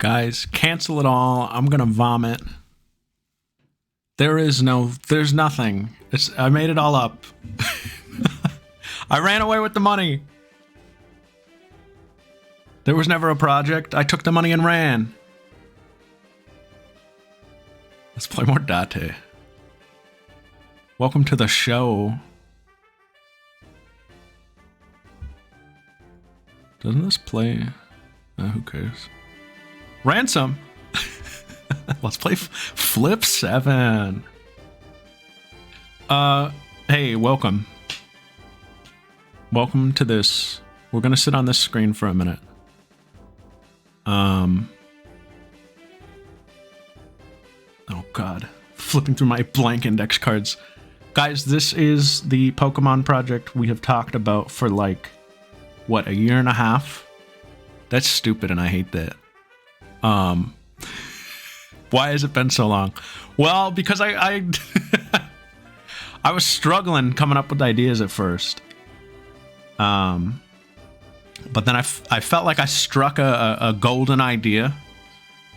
Guys, cancel it all. I'm gonna vomit. There's nothing. I made it all up. I ran away with the money. There was never a project. I took the money and ran. Let's play more Date. Welcome to the show. Doesn't this play? Who cares? Ransom. Let's play Flip 7. Hey, welcome. Welcome to this. We're gonna sit on this screen for a minute. Oh god. Flipping through my blank index cards. Guys, this is the Pokemon project we have talked about for like, what, a year and a half? That's stupid and I hate that. Why has it been so long? Well, because I I was struggling coming up with ideas at first. But then I felt like I struck a golden idea,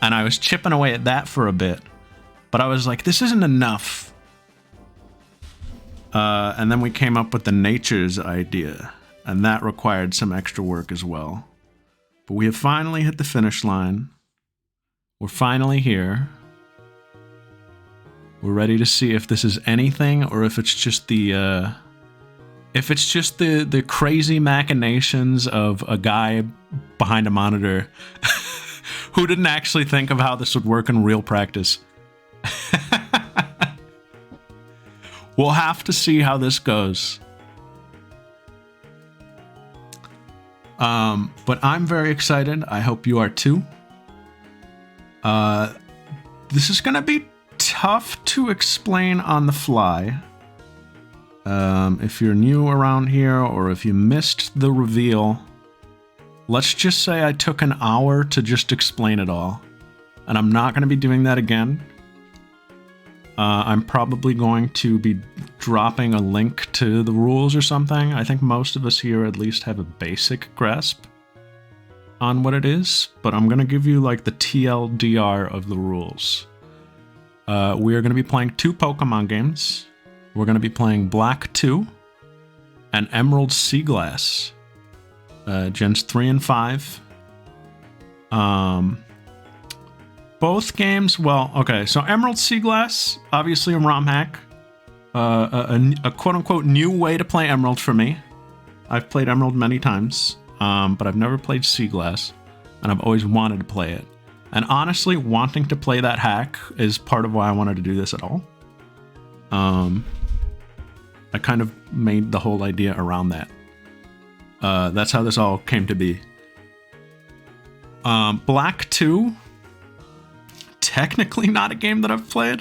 and I was chipping away at that for a bit. But I was like, this isn't enough. And then we came up with the natures idea, and that required some extra work as well. But we have finally hit the finish line. We're finally here. We're ready to see if this is anything or if it's just the crazy machinations of a guy behind a monitor who didn't actually think of how this would work in real practice. We'll have to see how this goes. But I'm very excited. I hope you are too. This is gonna be tough to explain on the fly. If you're new around here or if you missed the reveal, let's just say I took an hour to just explain it all. And I'm not going to be doing that again. I'm probably going to be dropping a link to the rules or something. I think most of us here at least have a basic grasp on what it is, but I'm going to give you like the TLDR of the rules. We are going to be playing 2 Pokemon games. We're going to be playing Black 2 and Emerald Sea Glass, Gens 3 and 5. Both games, well, okay, so Emerald Sea Glass, obviously a ROM hack. A quote-unquote new way to play Emerald for me. I've played Emerald many times, but I've never played Sea Glass, and I've always wanted to play it. And honestly, wanting to play that hack is part of why I wanted to do this at all. I kind of made the whole idea around that. That's how this all came to be. Black 2, technically not a game that I've played.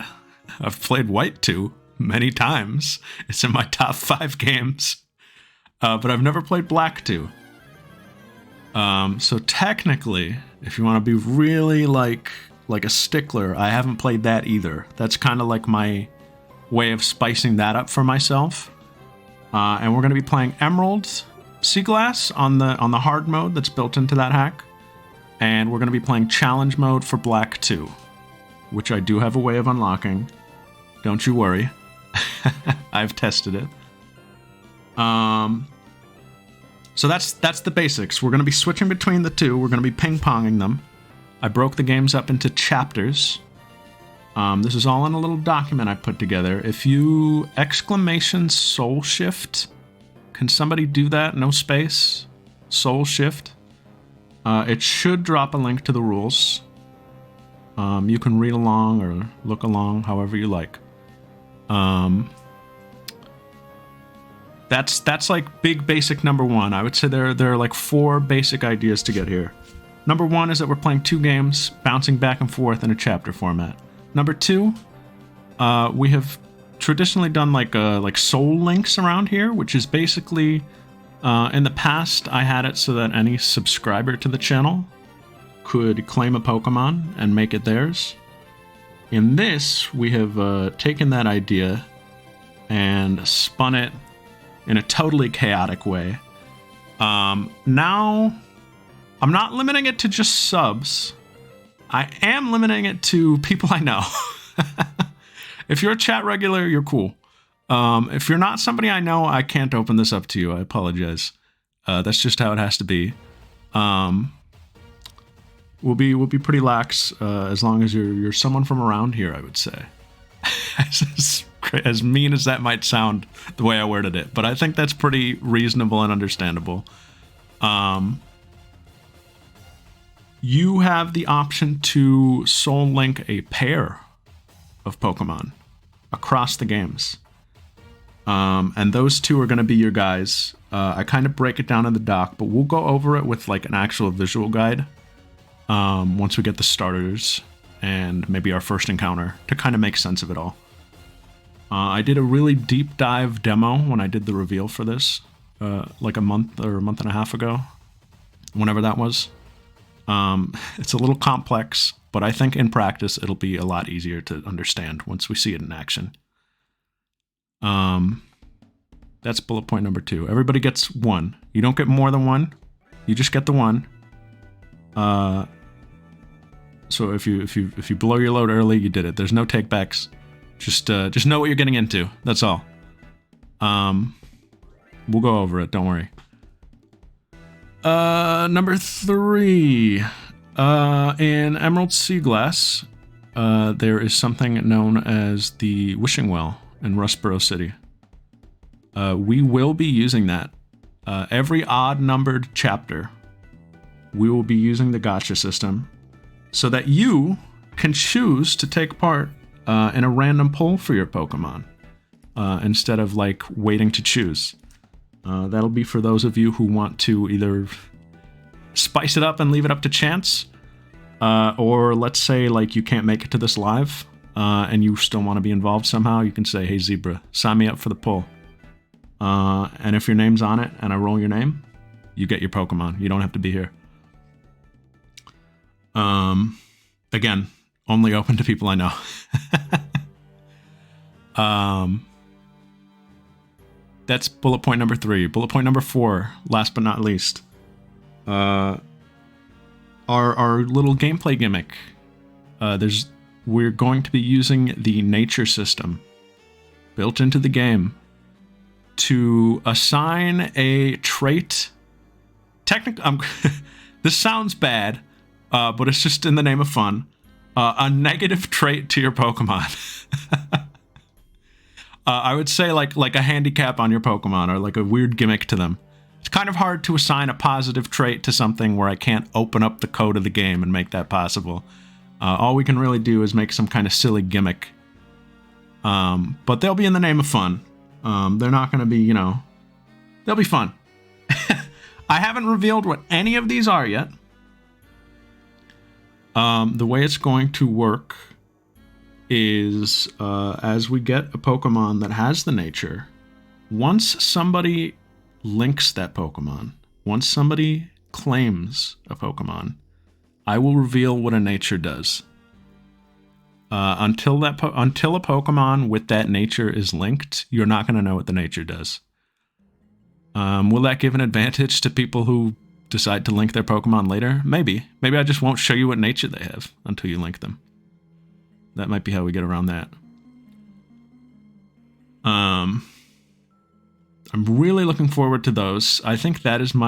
I've played White 2 many times. It's in my top 5 games. But I've never played Black 2. So technically, if you want to be really like a stickler, I haven't played that either. That's kind of like my way of spicing that up for myself. And we're going to be playing Emerald Sea Glass on the hard mode that's built into that hack. And we're going to be playing challenge mode for Black 2, which I do have a way of unlocking. Don't you worry. I've tested it. So that's the basics. We're going to be switching between the two. We're going to be ping-ponging them. I broke the games up into chapters. This is all in a little document I put together. If you !soul shift, can somebody do that? No space? Soul shift. It should drop a link to the rules. You can read along or look along, however you like. That's like big basic number 1. I would say there are like 4 basic ideas to get here. Number 1 is that we're playing 2 games, bouncing back and forth in a chapter format. Number 2, we have traditionally done like soul links around here, which is basically, in the past I had it so that any subscriber to the channel could claim a Pokemon and make it theirs. In this, we have taken that idea and spun it in a totally chaotic way. Now, I'm not limiting it to just subs. I am limiting it to people I know. If you're a chat regular, you're cool. If you're not somebody I know, I can't open this up to you. I apologize. That's just how it has to be. We'll be pretty lax as long as you're someone from around here, I would say. As mean as that might sound, the way I worded it, but I think that's pretty reasonable and understandable. You have the option to soul link a pair of Pokemon across the games. And those two are going to be your guys. I kind of break it down in the doc, but we'll go over it with like an actual visual guide once we get the starters and maybe our first encounter to kind of make sense of it all. I did a really deep dive demo when I did the reveal for this, like a month or a month and a half ago, whenever that was. It's a little complex, but I think in practice it'll be a lot easier to understand once we see it in action. That's bullet point number 2. Everybody gets 1. You don't get more than 1. You just get the 1. So if you blow your load early, you did it. There's no takebacks. Just know what you're getting into. That's all. We'll go over it. Don't worry. Number 3. In Emerald Sea Glass, there is something known as the Wishing Well in Rustboro City. We will be using that. Every odd-numbered chapter, we will be using the gacha system so that you can choose to take part in a random poll for your Pokemon instead of like waiting to choose. That'll be for those of you who want to either spice it up and leave it up to chance, or let's say like you can't make it to this live and you still want to be involved somehow. You can say, hey Zebra, sign me up for the poll. And if your name's on it and I roll your name, you get your Pokemon. You don't have to be here. Again, only open to people I know. That's bullet point number 3. Bullet point number 4, last but not least. Our little gameplay gimmick. We're going to be using the nature system built into the game to assign a trait. This sounds bad, but it's just in the name of fun. A negative trait to your Pokemon. I would say like a handicap on your Pokemon or like a weird gimmick to them. It's kind of hard to assign a positive trait to something where I can't open up the code of the game and make that possible. All we can really do is make some kind of silly gimmick. But they'll be in the name of fun. They're not going to be, they'll be fun. I haven't revealed what any of these are yet. The way it's going to work is as we get a Pokemon that has the nature, once somebody links that Pokemon, once somebody claims a Pokemon, I will reveal what a nature does. Until a Pokemon with that nature is linked, you're not going to know what the nature does. Will that give an advantage to people who decide to link their Pokemon later? Maybe. Maybe I just won't show you what nature they have until you link them. That might be how we get around that. I'm really looking forward to those. I think that is the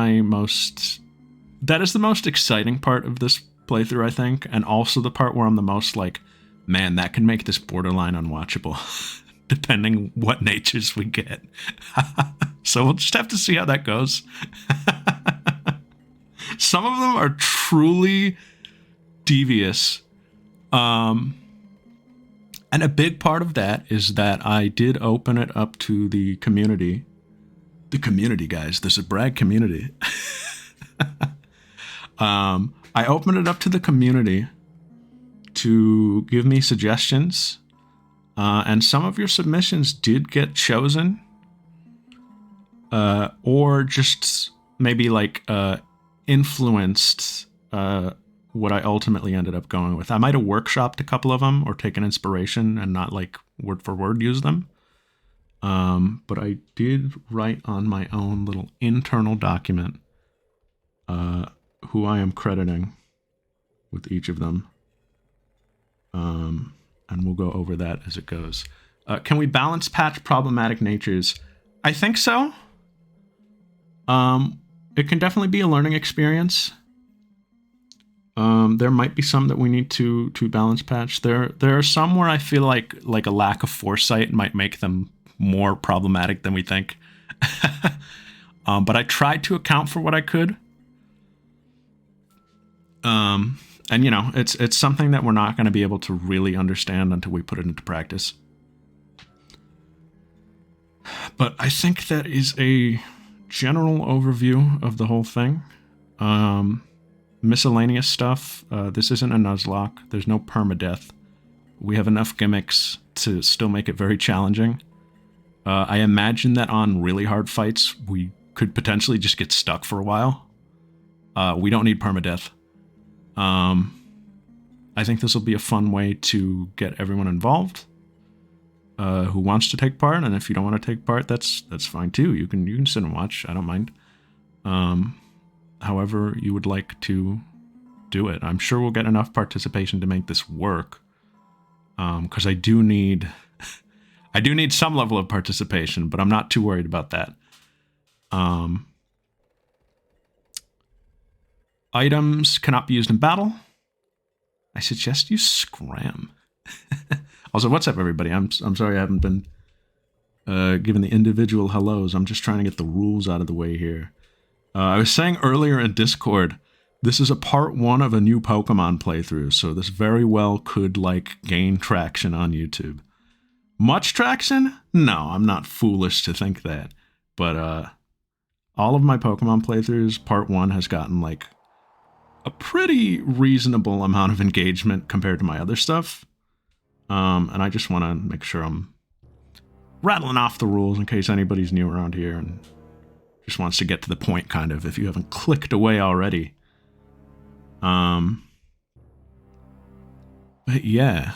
most exciting part of this playthrough, I think, and also the part where I'm the most like, man, that can make this borderline unwatchable, depending what natures we get. So we'll just have to see how that goes. Some of them are truly devious. And a big part of that is that I did open it up to the community. The community, guys. There's a brag community. I opened it up to the community to give me suggestions. And some of your submissions did get chosen. Or just maybe like influenced what I ultimately ended up going with. I might have workshopped a couple of them or taken inspiration and not like word for word use them. But I did write on my own little internal document who I am crediting with each of them. And we'll go over that as it goes. Can we balance patch problematic natures? I think so. It can definitely be a learning experience. There might be some that we need to balance patch. There are some where I feel like a lack of foresight might make them more problematic than we think. But I tried to account for what I could. And you know, it's something that we're not going to be able to really understand until we put it into practice. But I think that is a general overview of the whole thing. Miscellaneous stuff. This isn't a nuzlocke. There's no permadeath. We have enough gimmicks to still make it very challenging. I imagine that on really hard fights, we could potentially just get stuck for a while. We don't need permadeath. I think this will be a fun way to get everyone involved who wants to take part, and if you don't want to take part, that's fine too. You can sit and watch. I don't mind. However you would like to do it. I'm sure we'll get enough participation to make this work. Because I do need some level of participation, but I'm not too worried about that. Items cannot be used in battle. I suggest you scram. Also, what's up, everybody? I'm sorry I haven't been giving the individual hellos. I'm just trying to get the rules out of the way here. I was saying earlier in Discord, this is a part 1 of a new Pokemon playthrough, so this very well could, like, gain traction on YouTube. Much traction? No, I'm not foolish to think that. But, all of my Pokemon playthroughs, part 1 has gotten, like, a pretty reasonable amount of engagement compared to my other stuff. And I just want to make sure I'm rattling off the rules in case anybody's new around here and just wants to get to the point, kind of, if you haven't clicked away already. But yeah,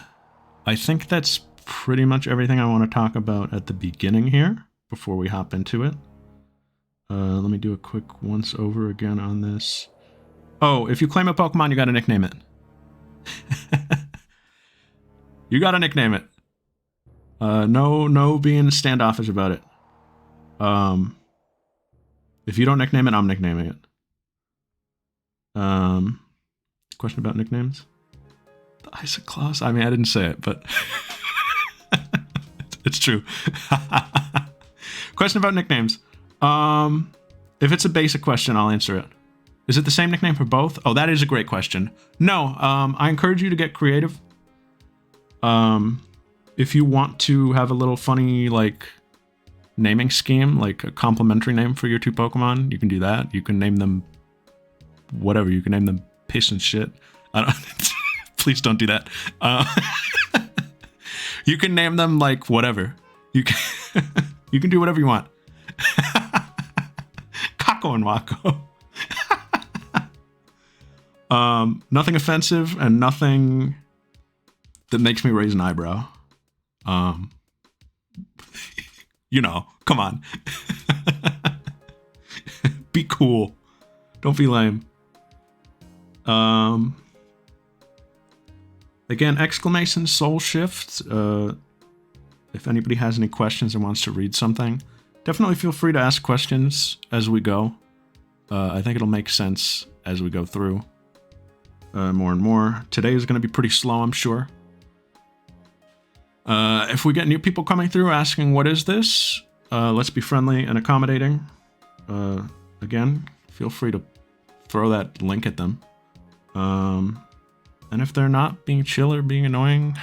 I think that's pretty much everything I want to talk about at the beginning here before we hop into it. Let me do a quick once over again on this. Oh, if you claim a Pokemon, you gotta nickname it. You gotta nickname it. No being standoffish about it. If you don't nickname it, I'm nicknaming it. Question about nicknames? The Isoclaws? I mean, I didn't say it, but it's true. Question about nicknames. If it's a basic question, I'll answer it. Is it the same nickname for both? Oh, that is a great question. No, I encourage you to get creative. If you want to have a little funny, like, naming scheme, like a complimentary name for your 2 Pokemon, you can do that. You can name them whatever. You can name them piss and shit. I don't, please don't do that. You can name them, like, whatever. You can, you can do whatever you want. Kako and Wako. Nothing offensive and nothing that makes me raise an eyebrow. You know, come on. Be cool. Don't be lame. Again, exclamation soul shift. If anybody has any questions and wants to read something, definitely feel free to ask questions as we go. I think it'll make sense as we go through. More and more. Today is going to be pretty slow, I'm sure. If we get new people coming through asking, what is this? Let's be friendly and accommodating. Again, feel free to throw that link at them. And if they're not being chill or being annoying,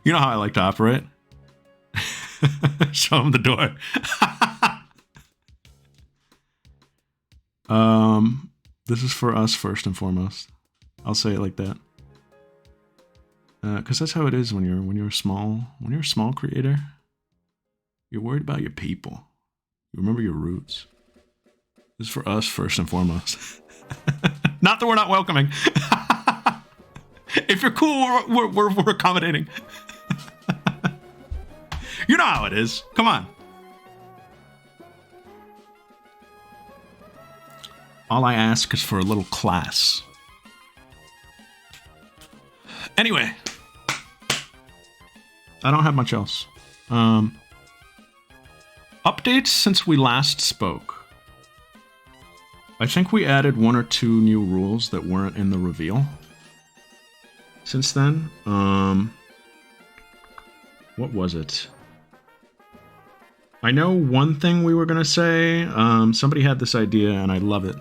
you know how I like to operate. Show them the door. This is for us first and foremost. I'll say it like that. Because that's how it is when you're a small creator. You're worried about your people. You remember your roots. This is for us first and foremost. Not that we're not welcoming. If you're cool, we're accommodating. You know how it is. Come on. All I ask is for a little class. Anyway, I don't have much else. Updates since we last spoke. I think we added 1 or 2 new rules that weren't in the reveal. Since then, what was it? I know one thing we were gonna say. Somebody had this idea, and I love it.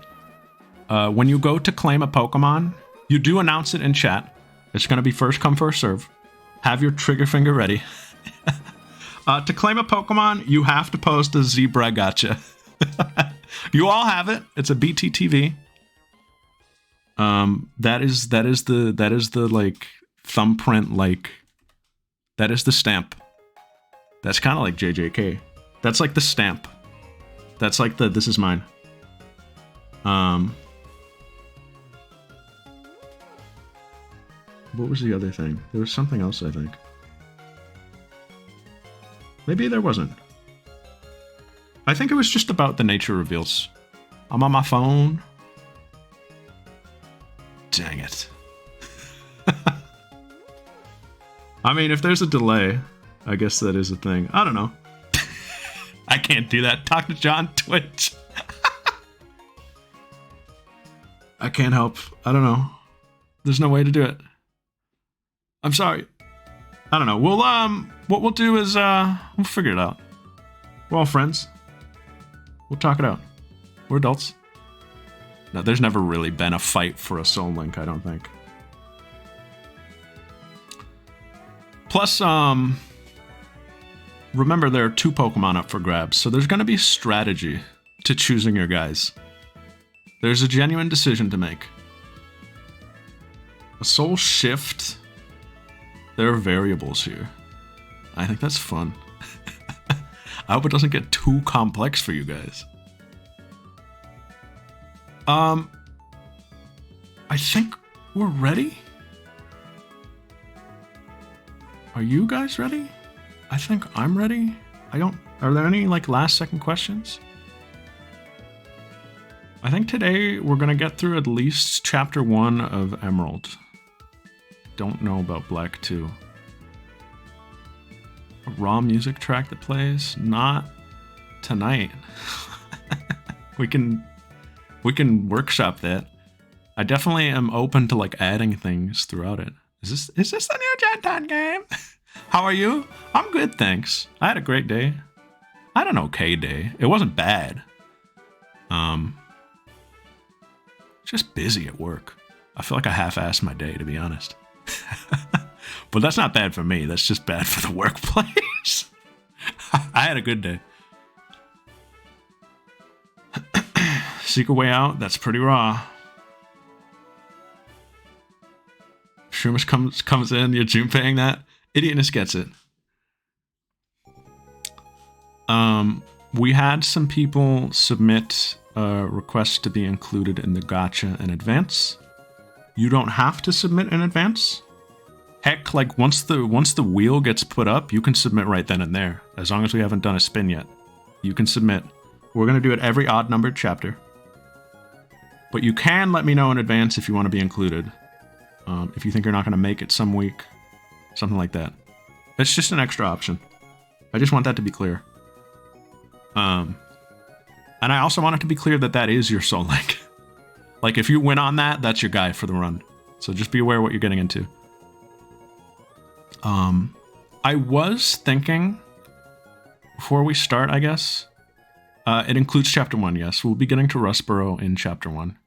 When you go to claim a Pokemon, you do announce it in chat. It's gonna be first come, first serve. Have your trigger finger ready. To claim a Pokemon, you have to post a zebra gotcha. You all have it. It's a BTTV. That is the like thumbprint, like that is the stamp. That's kind of like JJK. That's like the stamp. That's like the this is mine. What was the other thing? There was something else, I think. Maybe there wasn't. I think it was just about the nature reveals. I'm on my phone. Dang it. I mean, if there's a delay, I guess that is a thing. I don't know. I can't do that. Talk to John Twitch. I can't help. I don't know. There's no way to do it. I'm sorry. I don't know. We'll what we'll do is we'll figure it out. We're all friends. We'll talk it out. We're adults. No, there's never really been a fight for a Soul Link, I don't think. Plus, remember there are 2 Pokemon up for grabs, so there's going to be strategy to choosing your guys. There's a genuine decision to make. A Soul Shift. There are variables here. I think that's fun. I hope it doesn't get too complex for you guys. I think we're ready. Are you guys ready? I think I'm ready. Are there any like last second questions? I think today we're gonna get through at least chapter 1 of Emerald. Don't know about Black 2. A raw music track that plays? Not tonight. We can workshop that. I definitely am open to like adding things throughout it. Is this the new Gen 10 game? How are you? I'm good, thanks. I had a great day. I had an okay day. It wasn't bad. Just busy at work. I feel like I half-assed my day, to be honest. But that's not bad for me. That's just bad for the workplace. I had a good day. Secret Way Out, that's pretty raw. Shroomish comes in, you're Junpeiing that. Idiotness gets it. We had some people submit requests to be included in the gacha in advance. You don't have to submit in advance. Heck, like once the wheel gets put up, you can submit right then and there. As long as we haven't done a spin yet, you can submit. We're gonna do it every odd numbered chapter. But you can let me know in advance if you want to be included. If you think you're not gonna make it some week, something like that. It's just an extra option. I just want that to be clear. And I also want it to be clear that that is your Soul Link. Like, if you win on that, that's your guy for the run. So just be aware of what you're getting into. I was thinking, before we start, I guess, it includes Chapter 1, yes. We'll be getting to Rustboro in Chapter 1.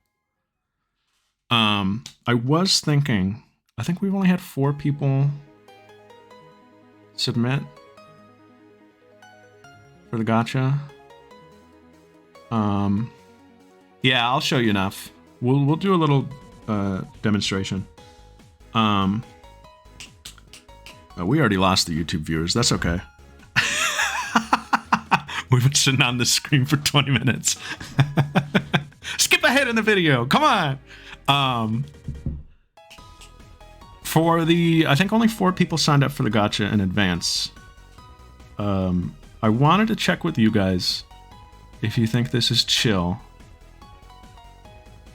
I was thinking, I think we've only had 4 people submit for the gacha. Yeah, I'll show you enough. We'll do a little demonstration. We already lost the YouTube viewers. That's okay. We've been sitting on this screen for 20 minutes. Skip ahead in the video. Come on. For the, I think only 4 people signed up for the gacha in advance. I wanted to check with you guys if you think this is chill.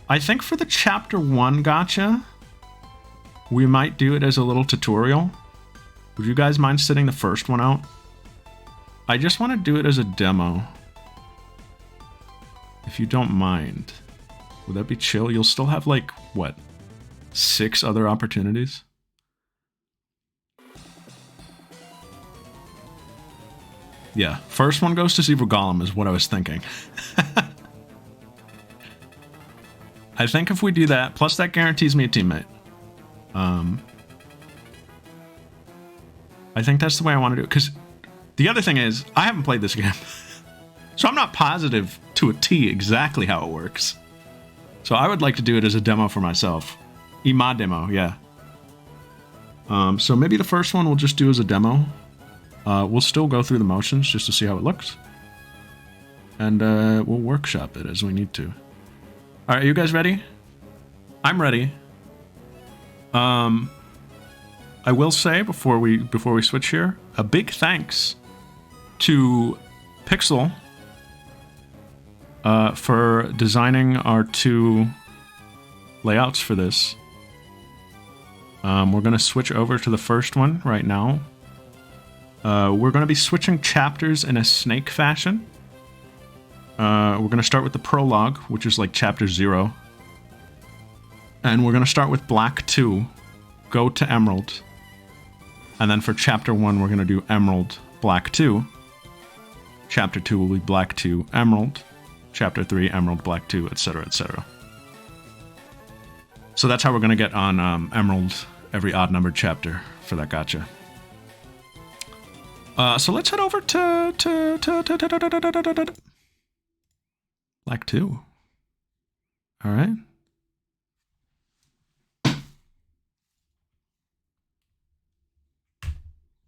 I think for the Chapter 1 gacha, we might do it as a little tutorial. Would you guys mind sitting the first one out? I just want to do it as a demo. If you don't mind. Would that be chill? You'll still have, like, what? 6 other opportunities? Yeah, first one goes to Zebra Golem is what I was thinking. I think if we do that, plus that guarantees me a teammate. I think that's the way I want to do it, because the other thing is, I haven't played this game. So I'm not positive to a T exactly how it works. So I would like to do it as a demo for myself. My demo, yeah. So maybe the first one we'll just do as a demo. We'll still go through the motions just to see how it looks. And we'll workshop it as we need to. Alright, are you guys ready? I'm ready. I will say before we switch here, a big thanks to Pixel for designing our 2 layouts for this. We're going to switch over to the first one right now. We're going to be switching chapters in a snake fashion. We're going to start with the prologue, which is like chapter 0. And we're going to start with Black 2, go to Emerald. And then for chapter 1, we're going to do Emerald, Black 2. Chapter 2 will be Black 2, Emerald. Chapter 3, Emerald, Black 2, etc., etc. So that's how we're going to get on Emerald every odd-numbered chapter for that gacha. So let's head over to Black 2. All right.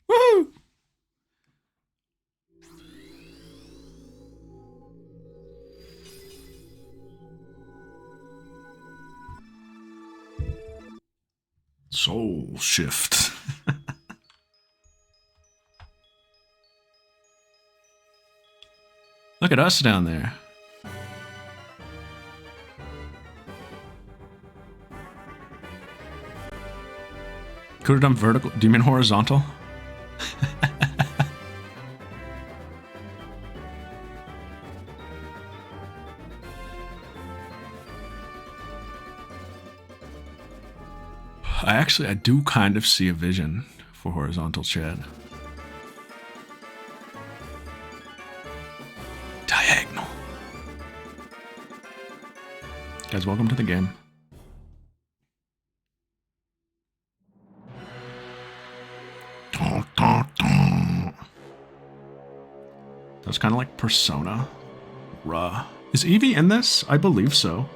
Woohoo! Soul shift. Look at us down there. Could have done vertical. Do you mean horizontal? I do kind of see a vision for horizontal chat. Diagonal. Guys, welcome to the game. That's kind of like Persona. Ruh. Is Eevee in this? I believe so.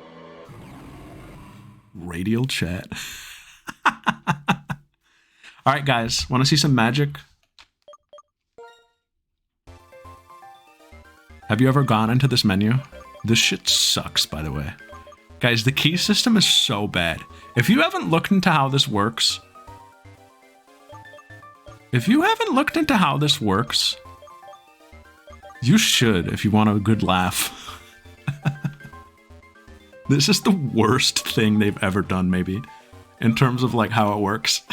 Radial chat. Alright guys, want to see some magic? Have you ever gone into this menu? This shit sucks, by the way. Guys, the key system is so bad. If you haven't looked into how this works... You should, if you want a good laugh. This is the worst thing they've ever done, maybe. In terms of, like, how it works.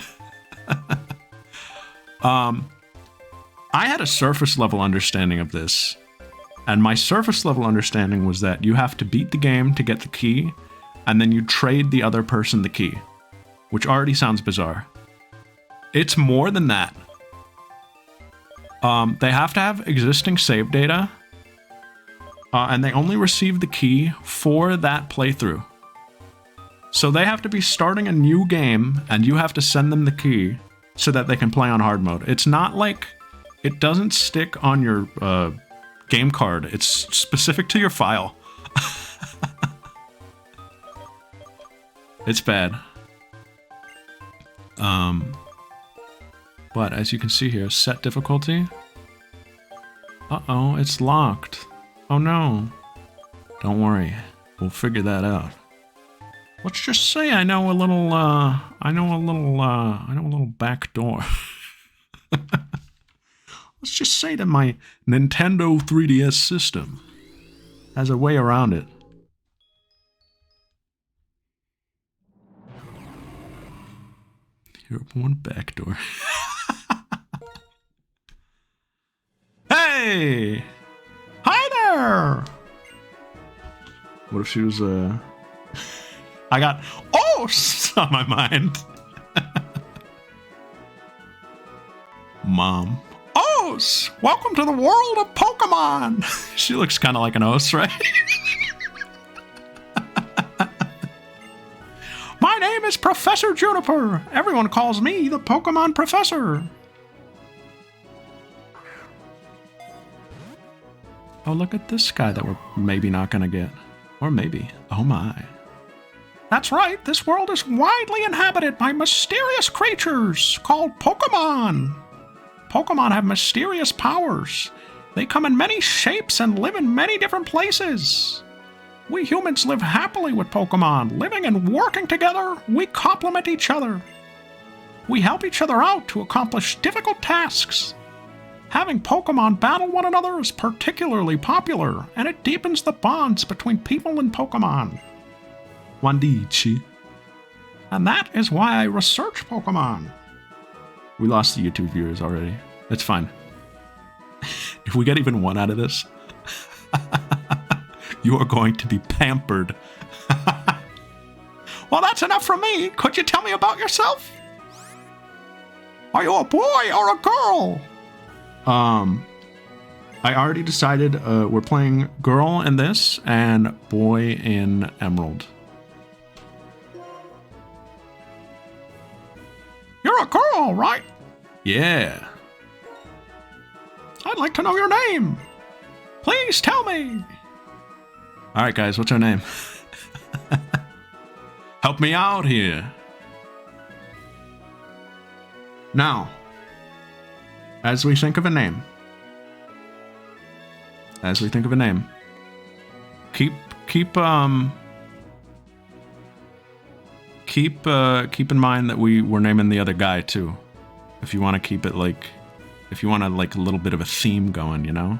I had a surface level understanding of this, and my surface level understanding was that you have to beat the game to get the key, and then you trade the other person the key, which already sounds bizarre. It's more than that. They have to have existing save data, and they only receive the key for that playthrough. So they have to be starting a new game, and you have to send them the key so that they can play on hard mode. It's not like... It doesn't stick on your game card. It's specific to your file. It's bad. But as you can see here, set difficulty. Uh-oh, it's locked. Oh no. Don't worry. We'll figure that out. Let's just say I know a little back door. Let's just say that my Nintendo 3DS system has a way around it. Airborne backdoor. Hey! Hi there! What if she was, I got oos on my mind. Mom. Oos! Welcome to the world of Pokemon! She looks kind of like an os, right? My name is Professor Juniper. Everyone calls me the Pokemon Professor. Oh, look at this guy that we're maybe not gonna get. Or maybe. Oh my. That's right, this world is widely inhabited by mysterious creatures called Pokémon. Pokémon have mysterious powers. They come in many shapes and live in many different places. We humans live happily with Pokémon. Living and working together, we complement each other. We help each other out to accomplish difficult tasks. Having Pokémon battle one another is particularly popular, and it deepens the bonds between people and Pokémon. Wandichi. And that is why I research Pokémon. We lost the YouTube viewers already. It's fine. If we get even one out of this, you are going to be pampered. Well, that's enough from me. Could you tell me about yourself? Are you a boy or a girl? I already decided we're playing girl in this and boy in Emerald. You're a girl, right? Yeah. I'd like to know your name. Please tell me. All right, guys, what's her name? Help me out here. Now, as we think of a name, keep in mind that we're naming the other guy too. If you want to keep it like, if you want to like a little bit of a theme going, you know.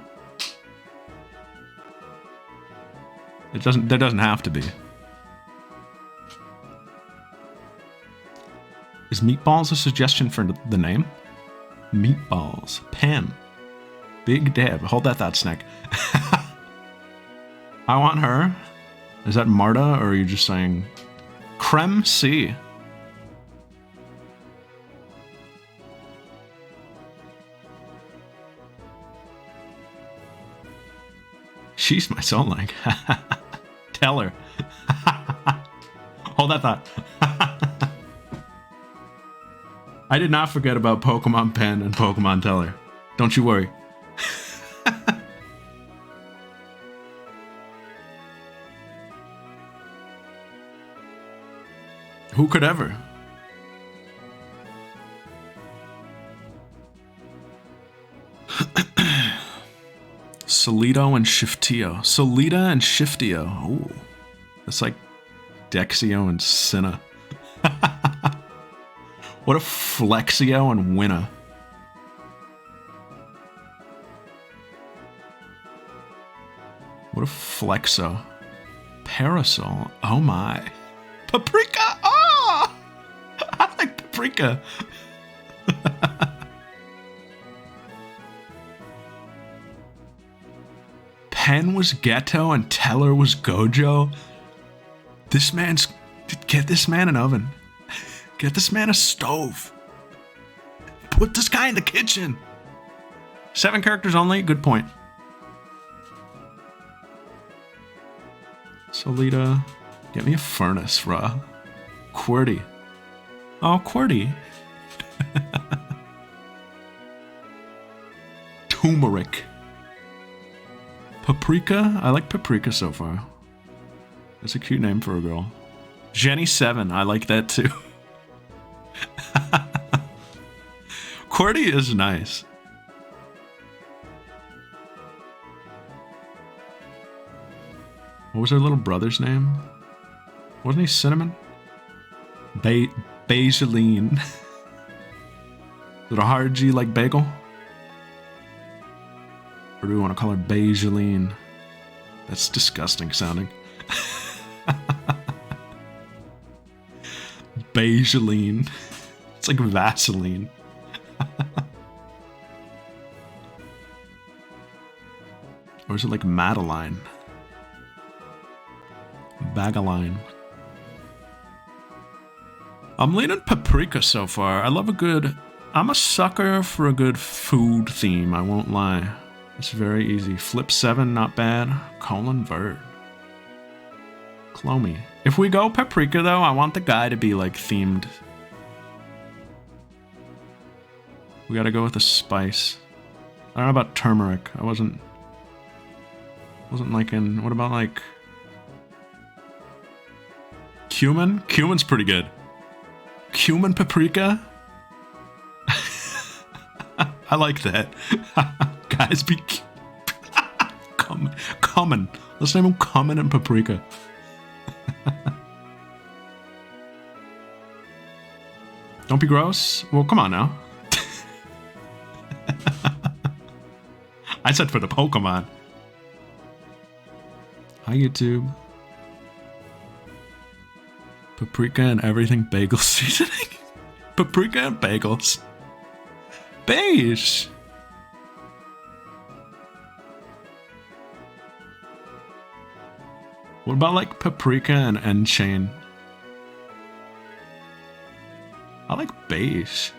There doesn't have to be. Is Meatballs a suggestion for the name? Meatballs. Pen. Big Deb. Hold that thought, Snack. I want her. Is that Marta, or are you just saying Creme C? She's my soul link. Tell her. Hold that thought. I did not forget about Pokemon Pen and Pokemon Teller. Don't you worry. Who could ever? Solito and Shiftio. Solita and Shiftio. Ooh. That's like Dexio and Cinna. What if Flexio and Winna? What if Flexo? Parasol? Oh my. Paprika! Oh! I like Paprika. Pen was Ghetto and Teller was Gojo. Get this man an oven. Get this man a stove. Put this guy in the kitchen. 7 characters only? Good point. Solita. Get me a furnace, bruh. QWERTY. Oh, QWERTY. Turmeric. Paprika? I like Paprika so far. That's a cute name for a girl. Jenny7. I like that too. QWERTY is nice. What was her little brother's name? Wasn't he Cinnamon? Bageline. Is it a hard G like bagel? Or do we want to call her Bageline? That's disgusting sounding. Bageline. It's like Vaseline. Or is it like Madeline? Bagaline. I'm leaning paprika so far. I'm a sucker for a good food theme, I won't lie. It's very easy. Flip 7, not bad. Colon vert. Clomy. If we go paprika though, I want the guy to be like themed. We gotta go with a spice. I don't know about turmeric. I wasn't like in, what about like cumin? Cumin's pretty good. Cumin paprika? I like that. Guys, be common. Let's name them Common and Paprika. Don't be gross. Well, come on now. I said for the Pokemon. Hi, YouTube. Paprika and everything bagel seasoning. Paprika and bagels. Beige. What about like paprika and N-chain? I like beige.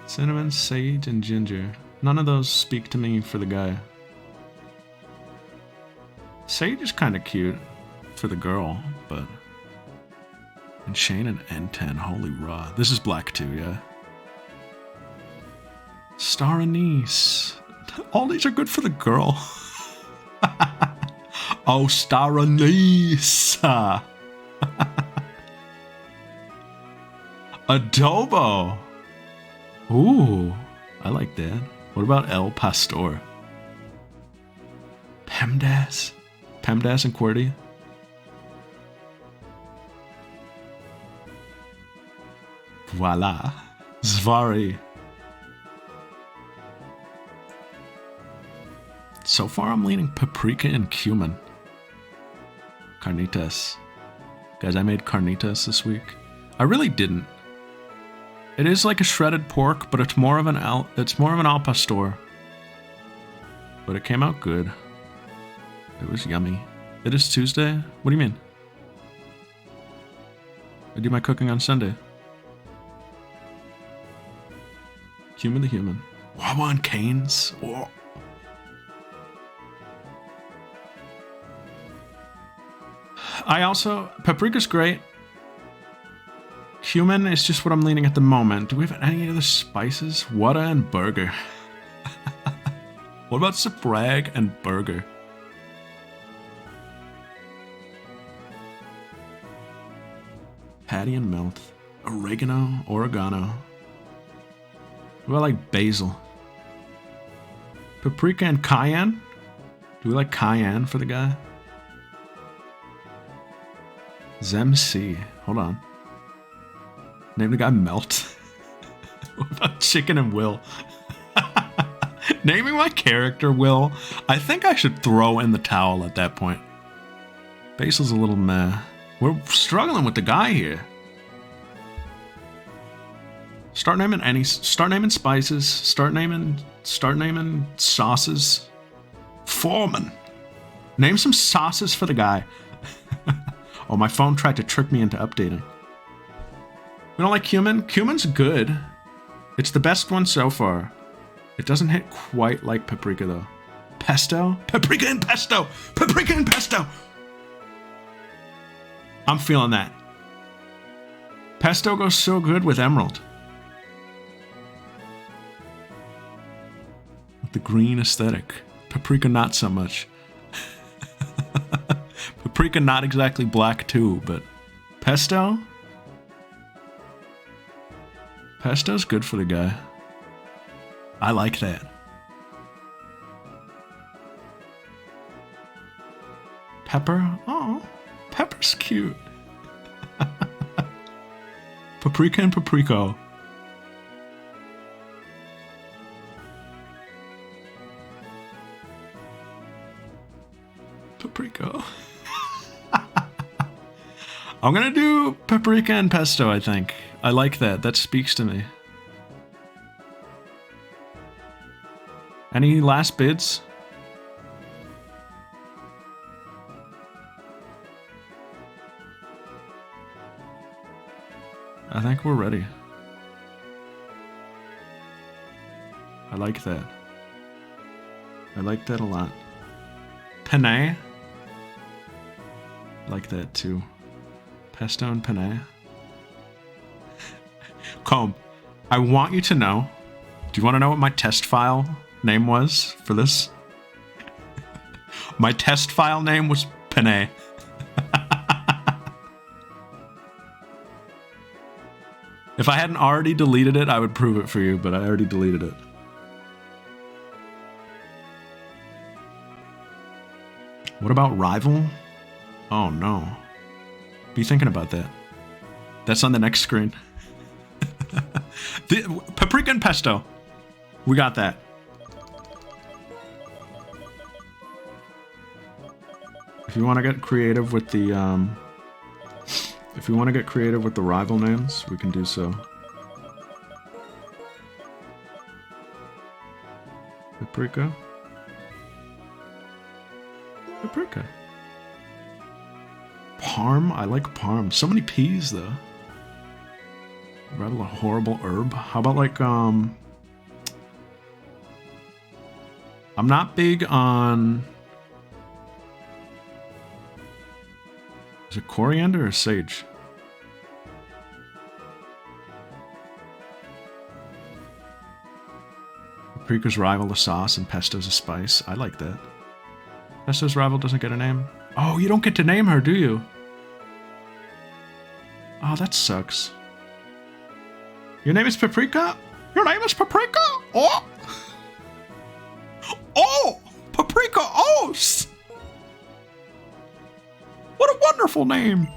Cinnamon, sage, and ginger. None of those speak to me for the guy. Sage is kind of cute for the girl, but... And Shane and N10, holy raw. This is black too, yeah. Star anise. All these are good for the girl. Oh, star anise. Adobo. Ooh, I like that. What about El Pastor? PEMDAS. PEMDAS and QWERTY. Voila. Zvari. So far, I'm leaning paprika and cumin. Carnitas. Guys, I made carnitas this week. I really didn't. It is like a shredded pork, but it's more of an al pastor. But it came out good. It was yummy. It is Tuesday? What do you mean? I do my cooking on Sunday. Human the human. Wawa and Canes. Whoa. Paprika's great. Cumin is just what I'm leaning at the moment. Do we have any other spices? Wada and burger. What about Sprague and burger? Patty and melt. Oregano, oregano. What about like basil? Paprika and cayenne? Do we like cayenne for the guy? Zemc. Hold on. Name the guy Melt. What about Chicken and Will? Naming my character Will, I think I should throw in the towel at that point. Basil's a little meh. We're struggling with the guy here. Start naming spices. Start naming sauces. Foreman. Name some sauces for the guy. Oh, my phone tried to trick me into updating. We don't like cumin? Cumin's good. It's the best one so far. It doesn't hit quite like paprika, though. Pesto? Paprika and pesto! Paprika and pesto! I'm feeling that. Pesto goes so good with emerald. With the green aesthetic. Paprika not so much. Paprika not exactly black too, but pesto? Pesto's good for the guy. I like that. Pepper? Oh, pepper's cute. Paprika and papriko. Papriko. I'm gonna do paprika and pesto, I think. I like that. That speaks to me. Any last bids? I think we're ready. I like that. I like that a lot. Penne? I like that too. Pesto and penne. Comb, I want you to know. Do you want to know what my test file name was for this? My test file name was penne. If I hadn't already deleted it, I would prove it for you, but I already deleted it. What about rival? Oh no. Be thinking about that. That's on the next screen. Paprika and pesto. We got that. If you want to get creative with the rival names, we can do so. Paprika. Paprika. Parm? I like parm. So many peas, though. Rather a horrible herb. How about, like, I'm not big on... Is it coriander or sage? Paprika's rival a sauce and pesto's a spice. I like that. Pesto's rival doesn't get a name. Oh, you don't get to name her, do you? Oh, that sucks. Your name is Paprika? Your name is Paprika? Oh! Oh! Paprika Os! What a wonderful name!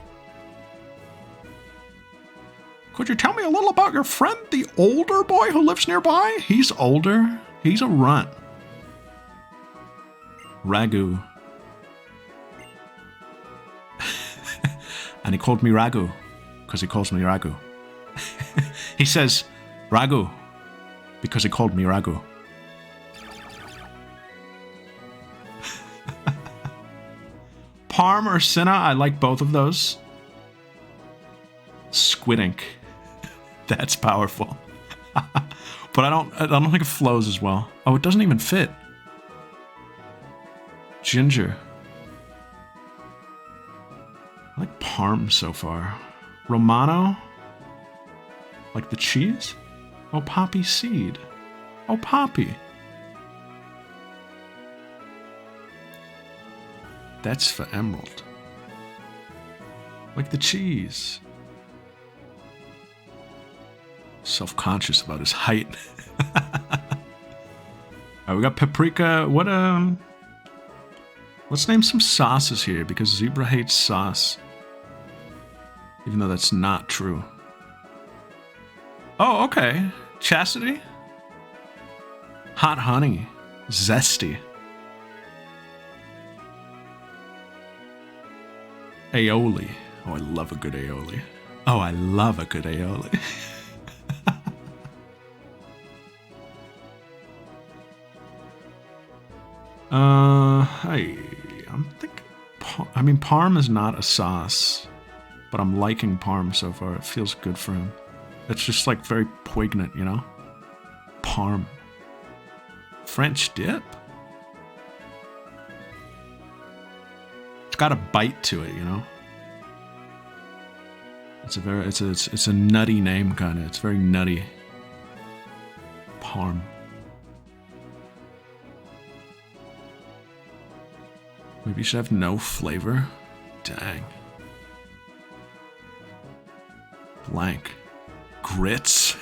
Could you tell me a little about your friend, the older boy who lives nearby? He's older. He's a runt. Ragu. And he called me Ragu, because he calls me Ragu. He says, Ragu, because he called me Ragu. Parm or Cinna, I like both of those. Squid ink. That's powerful. But I don't think it flows as well. Oh, it doesn't even fit. Ginger. I like parm so far. Romano? Like the cheese? Oh, poppy seed. Oh, poppy. That's for emerald. Like the cheese. Self-conscious about his height. Alright, we got paprika. Let's name some sauces here, because Zebra hates sauce. Even though that's not true. Oh, okay. Chastity? Hot honey. Zesty. Aioli. Oh, I love a good aioli. Oh, I love a good aioli. I'm thinking... I mean, parm is not a sauce, but I'm liking parm so far. It feels good for him. It's just, like, very poignant, you know? Parm. French dip? It's got a bite to it, you know? It's a nutty name, kind of. It's very nutty. Parm. Maybe you should have no flavor? Dang. Blank. Grits?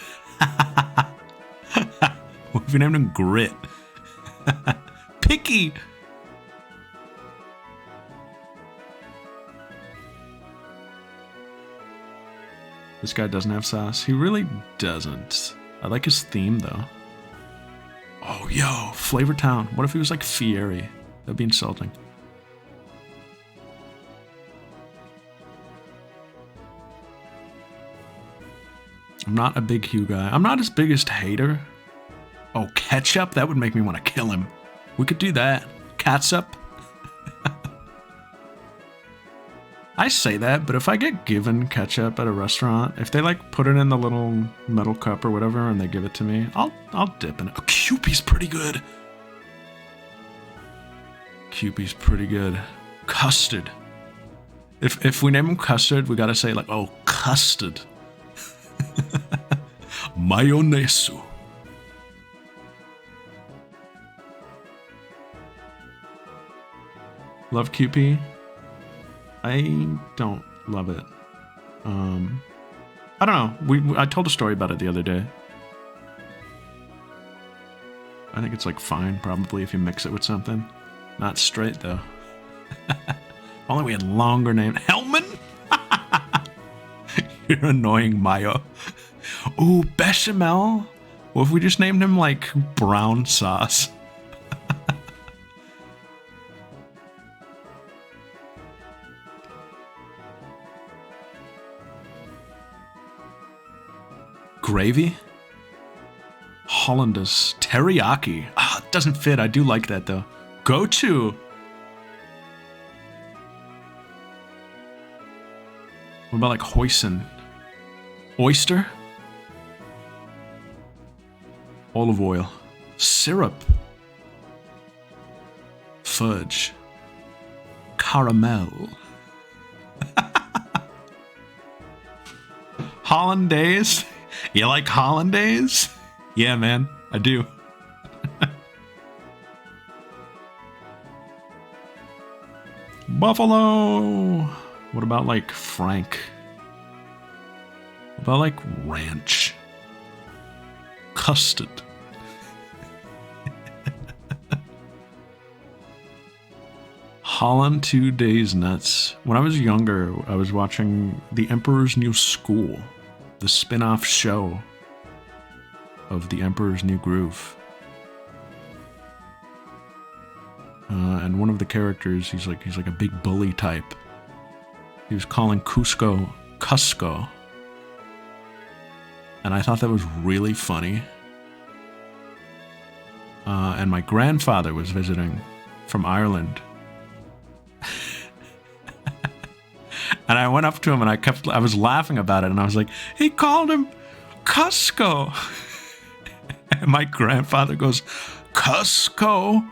What if you named him Grit? Picky! This guy doesn't have sauce. He really doesn't. I like his theme, though. Oh, yo, Flavor Town. What if he was like Fieri? That'd be insulting. I'm not a big Hugh guy. I'm not his biggest hater. Oh, ketchup? That would make me want to kill him. We could do that. Catsup? I say that, but if I get given ketchup at a restaurant, if they like put it in the little metal cup or whatever and they give it to me, I'll dip in it. Oh, Kewpie's pretty good. Kewpie's pretty good. Custard. If we name him Custard, we gotta say like, oh, custard. Mayonnaise. Love Kewpie. I don't love it. I don't know. I told a story about it the other day. I think it's like fine, probably, if you mix it with something. Not straight though. Only we had longer name. Hellman? You're annoying, Mayo. Ooh, bechamel? What if we just named him like brown sauce? Gravy? Hollandaise. Teriyaki. Ah, it doesn't fit. I do like that though. Go-to. What about like hoisin? Oyster? Olive oil. Syrup. Fudge. Caramel. Hollandaise? You like hollandaise? Yeah, man, I do. Buffalo. What about like Frank? What about like ranch? Custard. Holland 2 Days Nuts. When I was younger, I was watching The Emperor's New School, the spin-off show of The Emperor's New Groove. And one of the characters, he's like a big bully type. He was calling Cusco, Cusco. And I thought that was really funny. And my grandfather was visiting from Ireland. And I went up to him and I was laughing about it, and I was like, he called him Cusco. And my grandfather goes, Cusco?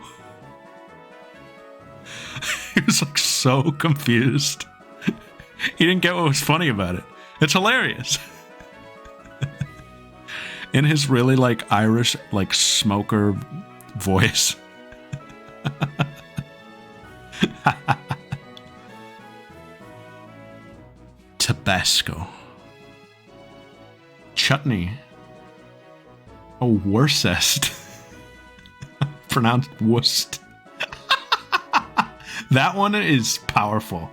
He was like so confused. He didn't get what was funny about it. It's hilarious. In his really like Irish like smoker voice. Tabasco. Chutney. Oh, Worcest. Pronounced Worst. That one is powerful.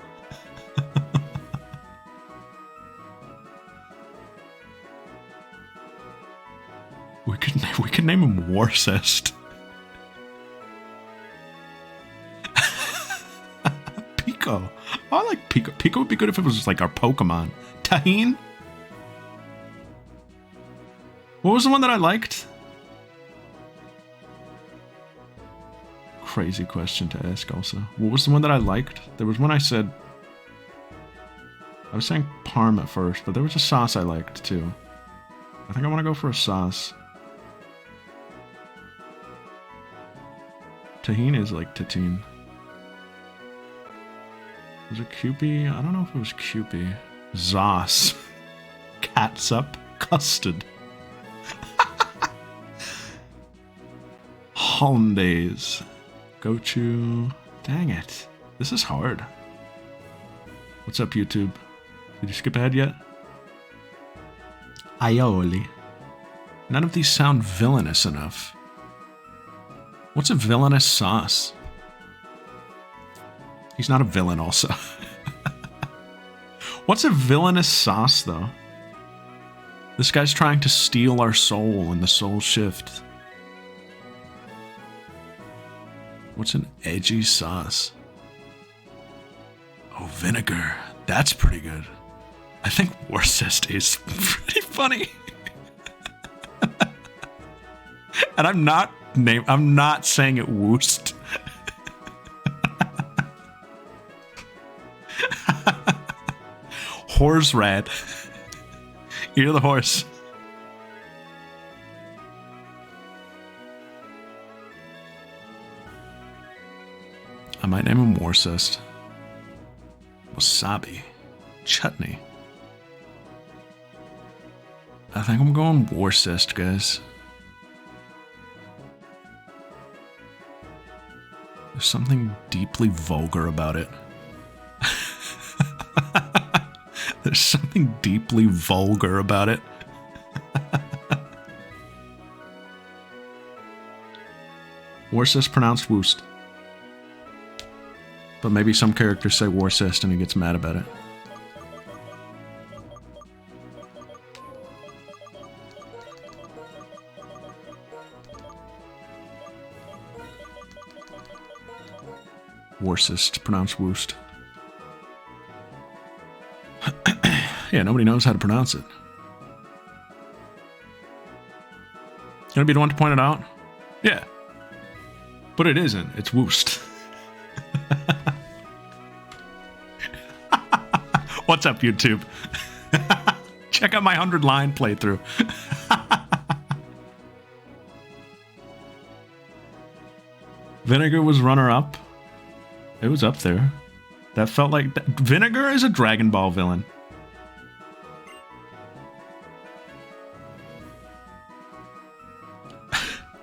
We could name him Worcest. Pico. Oh, I like Pico. Pico would be good if it was like our Pokemon. Tahine? What was the one that I liked? Crazy question to ask also. What was the one that I liked? There was one I said... I was saying Parm at first, but there was a sauce I liked too. I think I want to go for a sauce. Tahine is like Tatine. Was it Kewpie? I don't know if it was Kewpie. Zos. Catsup. Custard. Hollandaise. Go-to. Dang it. This is hard. What's up, YouTube? Did you skip ahead yet? Aioli. None of these sound villainous enough. What's a villainous sauce? He's not a villain also. What's a villainous sauce, though? This guy's trying to steal our soul in the soul shift. What's an edgy sauce? Oh, vinegar. That's pretty good. I think Worcester is pretty funny. And I'm not saying it woost. Horse rat. You're the horse. I might name him Warcist. Wasabi. Chutney. I think I'm going Warcist, guys. There's something deeply vulgar about it. There's something deeply vulgar about it. Warcist pronounced woost. But maybe some characters say Warcist and he gets mad about it. Warcist, pronounced woost. Yeah, nobody knows how to pronounce it. You gonna be the one to point it out? Yeah. But it isn't. It's woost. What's up, YouTube? Check out my 100-line playthrough. Vinegar was runner-up. It was up there. That felt like... Vinegar is a Dragon Ball villain.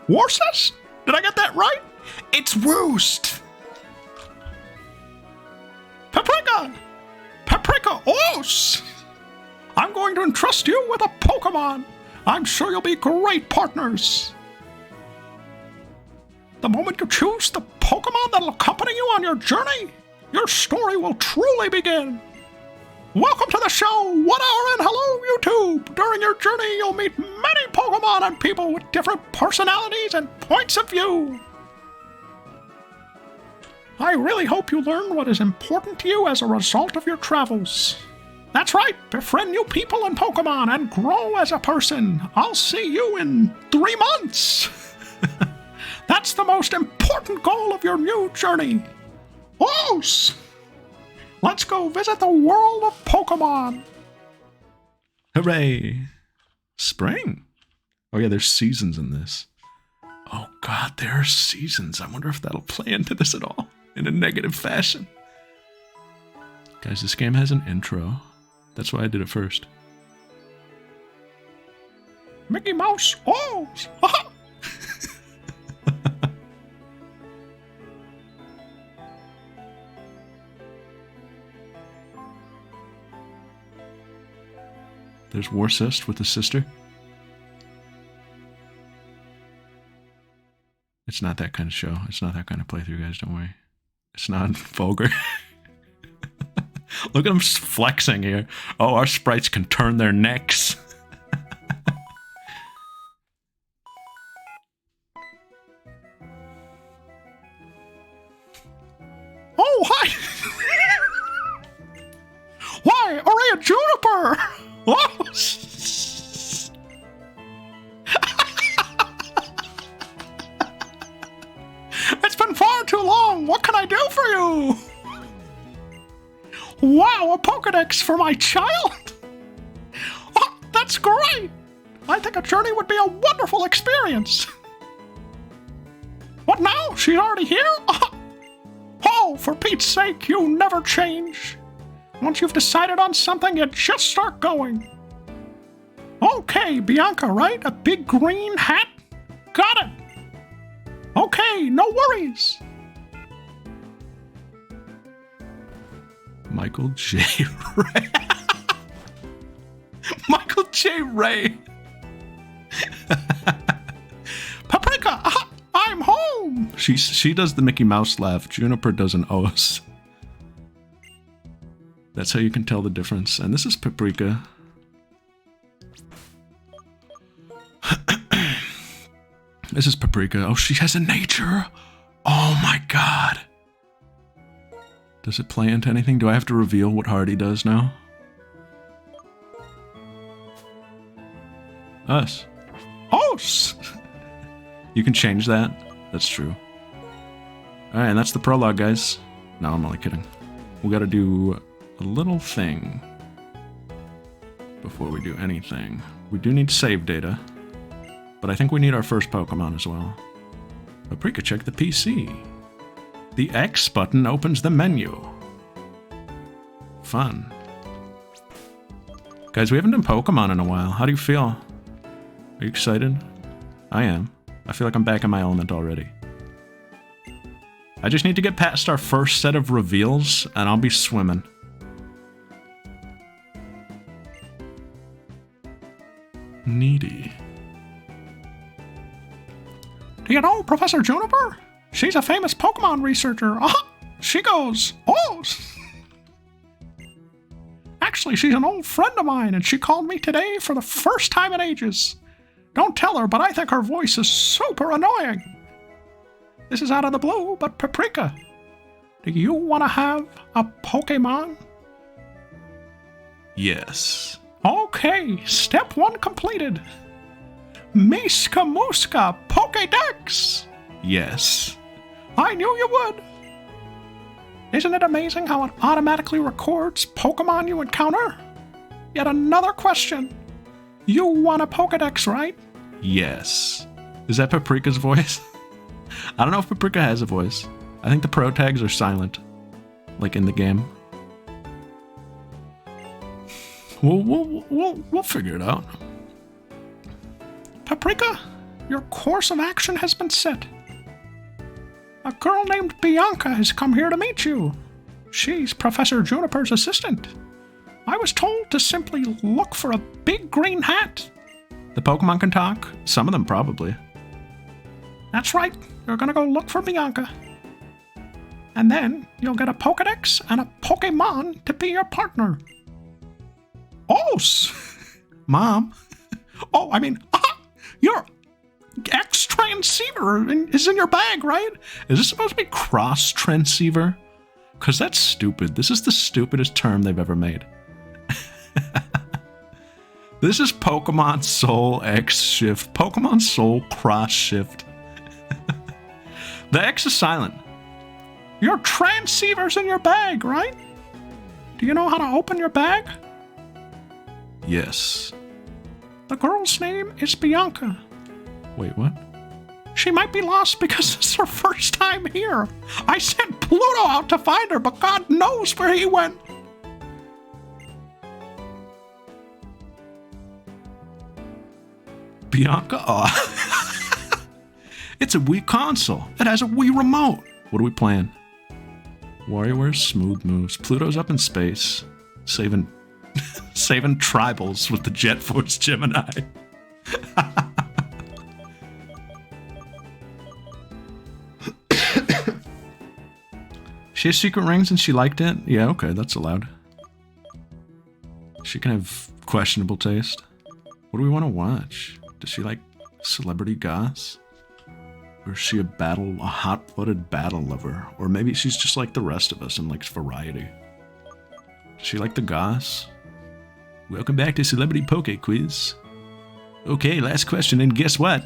Warcist? Did I get that right? It's woost. Paprika! Paprika Os! I'm going to entrust you with a Pokémon. I'm sure you'll be great partners. The moment you choose the Pokémon that'll accompany you on your journey, your story will truly begin. Welcome to the show, 1 hour and hello YouTube! During your journey, you'll meet many Pokémon and people with different personalities and points of view. I really hope you learn what is important to you as a result of your travels. That's right, befriend new people and Pokémon and grow as a person. I'll see you in 3 months. That's the most important goal of your new journey. Os! Let's go visit the world of Pokémon. Hooray. Spring. Oh yeah, there's seasons in this. Oh god, there are seasons. I wonder if that'll play into this at all. In a negative fashion. Guys, this game has an intro. That's why I did it first. Mickey Mouse. Oh! There's Warcist with his sister. It's not that kind of show. It's not that kind of playthrough, guys. Don't worry. It's not vulgar. Look at them flexing here. Oh, our sprites can turn their necks. Oh, hi! Why, Aurea Juniper! Oh. It's been far too long. What can I do for you? Wow, a Pokedex for my child? Oh, that's great. I think a journey would be a wonderful experience. What now? She's already here? Oh, for Pete's sake, you never change. Once you've decided on something, you just start going. Okay, Bianca, right? A big green hat? Got it. Okay, no worries. Michael J. Ray. Michael J. Ray. Paprika, I'm home. She does the Mickey Mouse laugh. Juniper does an Os. That's how you can tell the difference. And this is Paprika. This is Paprika. Oh, she has a nature. Oh my god. Does it play into anything? Do I have to reveal what Hardy does now? Us. Os! You can change that. That's true. Alright, and that's the prologue, guys. No, I'm only kidding. We gotta do a little thing before we do anything. We do need save data, but I think we need our first Pokemon as well. Paprika, check the PC. The X button opens the menu. Fun. Guys, we haven't done Pokemon in a while. How do you feel? Are you excited? I am. I feel like I'm back in my element already. I just need to get past our first set of reveals, and I'll be swimming. Needy. Do you know Professor Juniper? She's a famous Pokemon researcher. She goes, oh! Actually, she's an old friend of mine, and she called me today for the first time in ages. Don't tell her, but I think her voice is super annoying. This is out of the blue, but Paprika, do you want to have a Pokemon? Yes. Okay, step 1 completed. Miska Muska Pokédex. Yes. I knew you would. Isn't it amazing how it automatically records Pokemon you encounter? Yet another question. You want a Pokédex, right? Yes. Is that Paprika's voice? I don't know if Paprika has a voice. I think the pro tags are silent, like in the game. We'll figure it out. Paprika, your course of action has been set. A girl named Bianca has come here to meet you. She's Professor Juniper's assistant. I was told to simply look for a big green hat. The Pokemon can talk? Some of them probably. That's right. You're gonna go look for Bianca. And then you'll get a Pokédex and a Pokemon to be your partner. Oh! Mom? Oh, I mean, your X transceiver is in your bag, right? Is this supposed to be cross transceiver? Because that's stupid. This is the stupidest term they've ever made. This is Pokemon Soul X Shift. Pokemon Soul Cross Shift. The X is silent. Your transceiver's in your bag, right? Do you know how to open your bag? Yes. The girl's name is Bianca. Wait, what? She might be lost because it's her first time here. I sent Pluto out to find her, but God knows where he went. Bianca? Oh. It's a Wii console. It has a Wii remote. What are we playing? WarioWare's smooth moves. Pluto's up in space, saving tribals with the Jet Force Gemini. She has secret rings and she liked it? Yeah, okay, that's allowed. She can have questionable taste. What do we want to watch? Does she like celebrity goss? Or is she a hot-blooded battle lover? Or maybe she's just like the rest of us and likes variety. Does she like the goss? Welcome back to Celebrity Poke Quiz. Okay, last question, and guess what?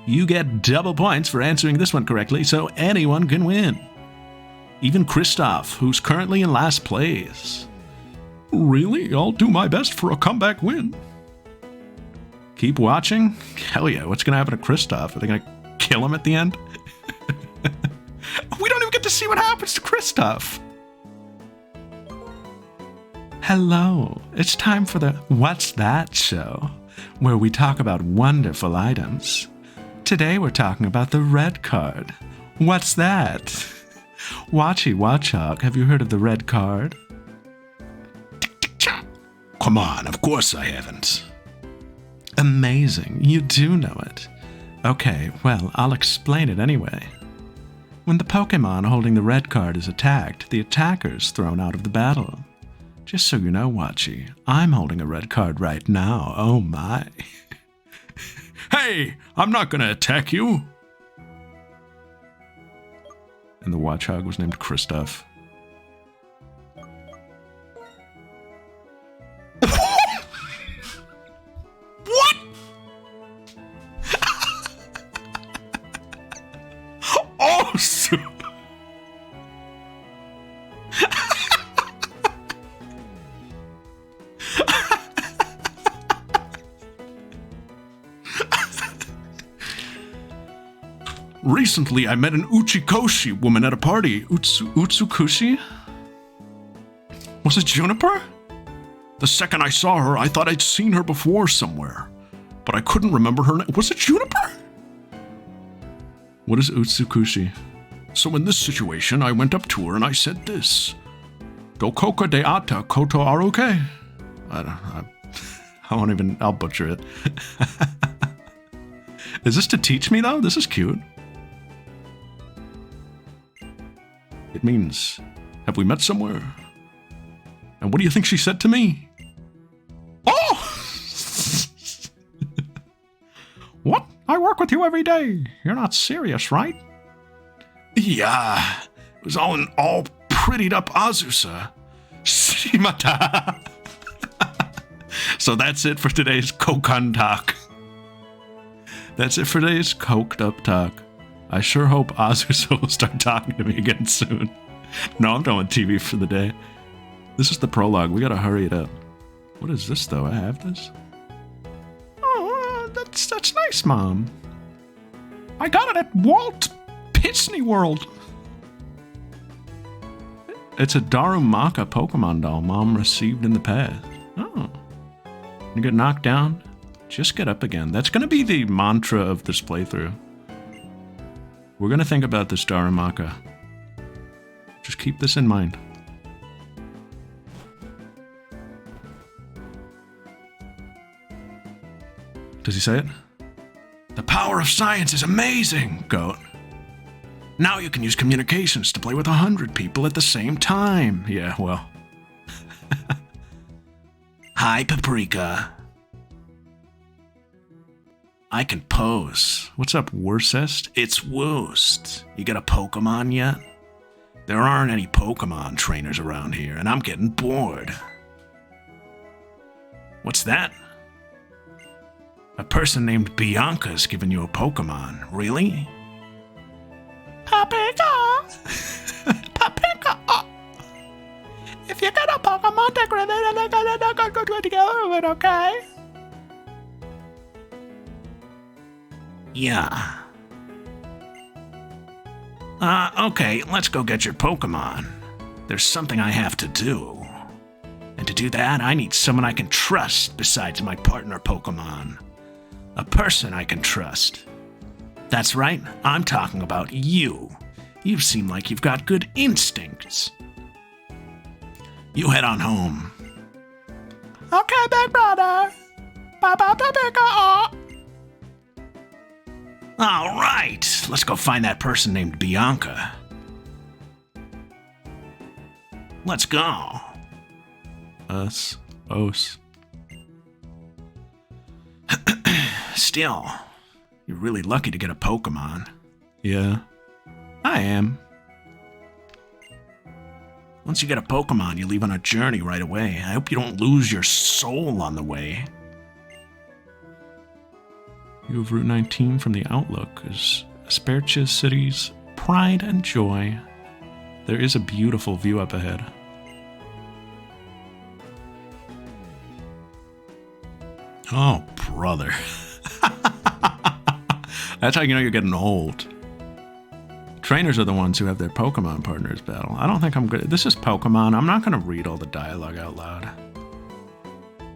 You get double points for answering this one correctly, so anyone can win. Even Kristoff, who's currently in last place. Really? I'll do my best for a comeback win. Keep watching? Hell yeah, what's gonna happen to Kristoff? Are they gonna kill him at the end? We don't even get to see what happens to Kristoff. Hello, it's time for the What's That show, where we talk about wonderful items. Today we're talking about the red card. What's that? Watchy Watchhog, have you heard of the red card? Come on, of course I haven't. Amazing, you do know it. Okay, well, I'll explain it anyway. When the Pokemon holding the red card is attacked, the attacker's thrown out of the battle. Just so you know, Watchy, I'm holding a red card right now, oh my. Hey, I'm not gonna attack you! And the Watchhog was named Kristoff. What? Recently, I met an Uchikoshi woman at a party. Utsukushi? Was it Juniper? The second I saw her, I thought I'd seen her before somewhere, but I couldn't remember her name. Was it Juniper? What is Utsukushi? So in this situation, I went up to her and I said this. Dokoka de ata koto aruke? I won't even, I'll butcher it. Is this to teach me though? This is cute. It means, have we met somewhere? And what do you think she said to me? Oh! What? I work with you every day. You're not serious, right? Yeah, it was all prettied up Azusa. Shimata. So that's it for today's Kokan talk. That's it for today's coked up talk. I sure hope Azusa will start talking to me again soon. No, I'm done with TV for the day. This is the prologue. We gotta hurry it up. What is this, though? I have this? Oh, that's nice, Mom. I got it at Walt Disney World. It's a Darumaka Pokemon doll Mom received in the past. Oh. You get knocked down, just get up again. That's gonna be the mantra of this playthrough. We're gonna think about this Darumaka. Just keep this in mind. Does he say it? The power of science is amazing, Goat. Now you can use communications to play with 100 people at the same time. Yeah, well. Hi, Paprika. I can pose. What's up, Worsest? It's Woost. You got a Pokemon yet? There aren't any Pokemon trainers around here, and I'm getting bored. What's that? A person named Bianca's giving you a Pokemon. Really? Paprika! Paprika! If you get a Pokemon, they're gonna go together with it, okay? Yeah. Okay, let's go get your Pokemon. There's something I have to do. And to do that, I need someone I can trust besides my partner Pokemon. A person I can trust. That's right, I'm talking about you. You seem like you've got good instincts. You head on home. Okay, big brother. Paprika. All right, let's go find that person named Bianca. Let's go. Os. Still, you're really lucky to get a Pokemon. Yeah, I am. Once you get a Pokemon, you leave on a journey right away. I hope you don't lose your soul on the way. View of Route 19 from the Outlook is Aspertia City's pride and joy. There is a beautiful view up ahead. Oh, brother. That's how you know you're getting old. Trainers are the ones who have their Pokemon partners battle. I don't think I'm good. This is Pokemon. I'm not going to read all the dialogue out loud.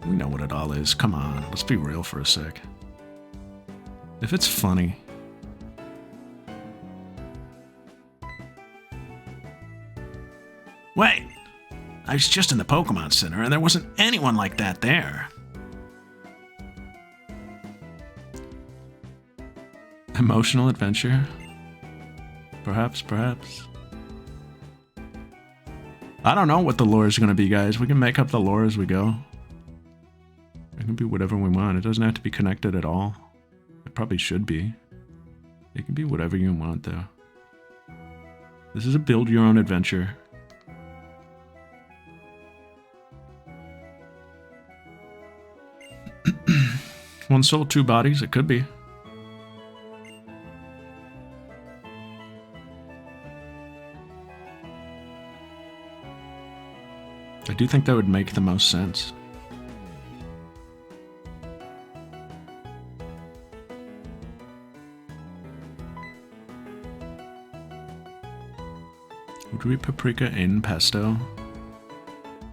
We know what it all is. Come on, let's be real for a sec. If it's funny. Wait, I was just in the Pokemon Center and there wasn't anyone like that there. Emotional adventure? Perhaps. I don't know what the lore is going to be, guys. We can make up the lore as we go. It can be whatever we want. It doesn't have to be connected at all. It probably should be. It can be whatever you want, though. This is a build your own adventure. One soul, two bodies. It could be. I do think that would make the most sense. Would we paprika in pesto?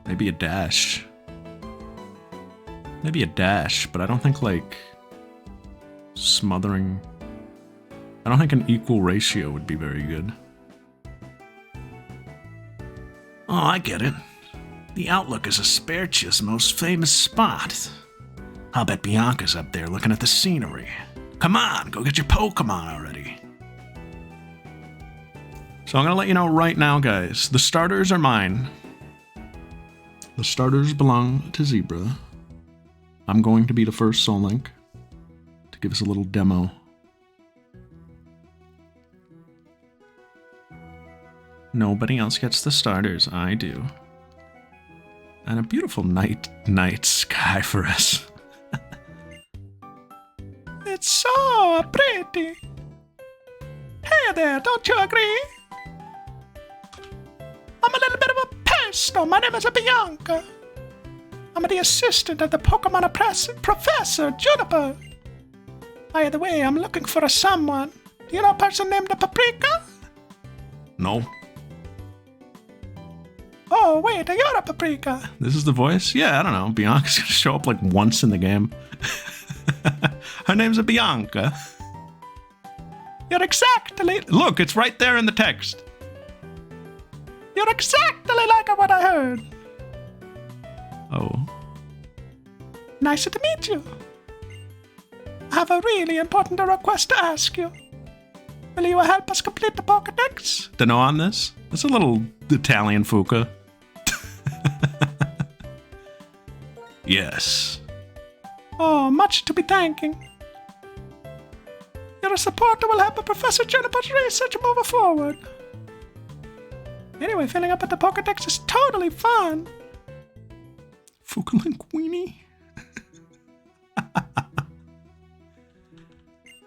Maybe a dash. Maybe a dash, but I don't think, like, smothering... I don't think an equal ratio would be very good. Oh, I get it. The Outlook is Aspertia's most famous spot. I'll bet Bianca's up there looking at the scenery. Come on, go get your Pokémon already. So I'm gonna let you know right now, guys. The starters are mine. The starters belong to Zebra. I'm going to be the first Soul Link to give us a little demo. Nobody else gets the starters. I do. And a beautiful night sky for us. It's so pretty. Hey there, don't you agree? I'm a little bit of a pesto. My name is Bianca. I'm the assistant of the Pokemon Professor Juniper. By the way, I'm looking for someone. Do you know a person named Paprika? No. Oh, wait, you're a Paprika. This is the voice? Yeah, I don't know. Bianca's gonna show up like once in the game. Her name's Bianca. You're exactly... Look, it's right there in the text. You're exactly like what I heard. Oh. Nice to meet you. I have a really important request to ask you. Will you help us complete the Pokédex? Dunno on this? It's a little Italian Fuka. Yes. Oh, much to be thanking. Your support will help Professor Juniper's research move forward. Anyway, filling up at the Pokédex is totally fun. Fuka Linguini.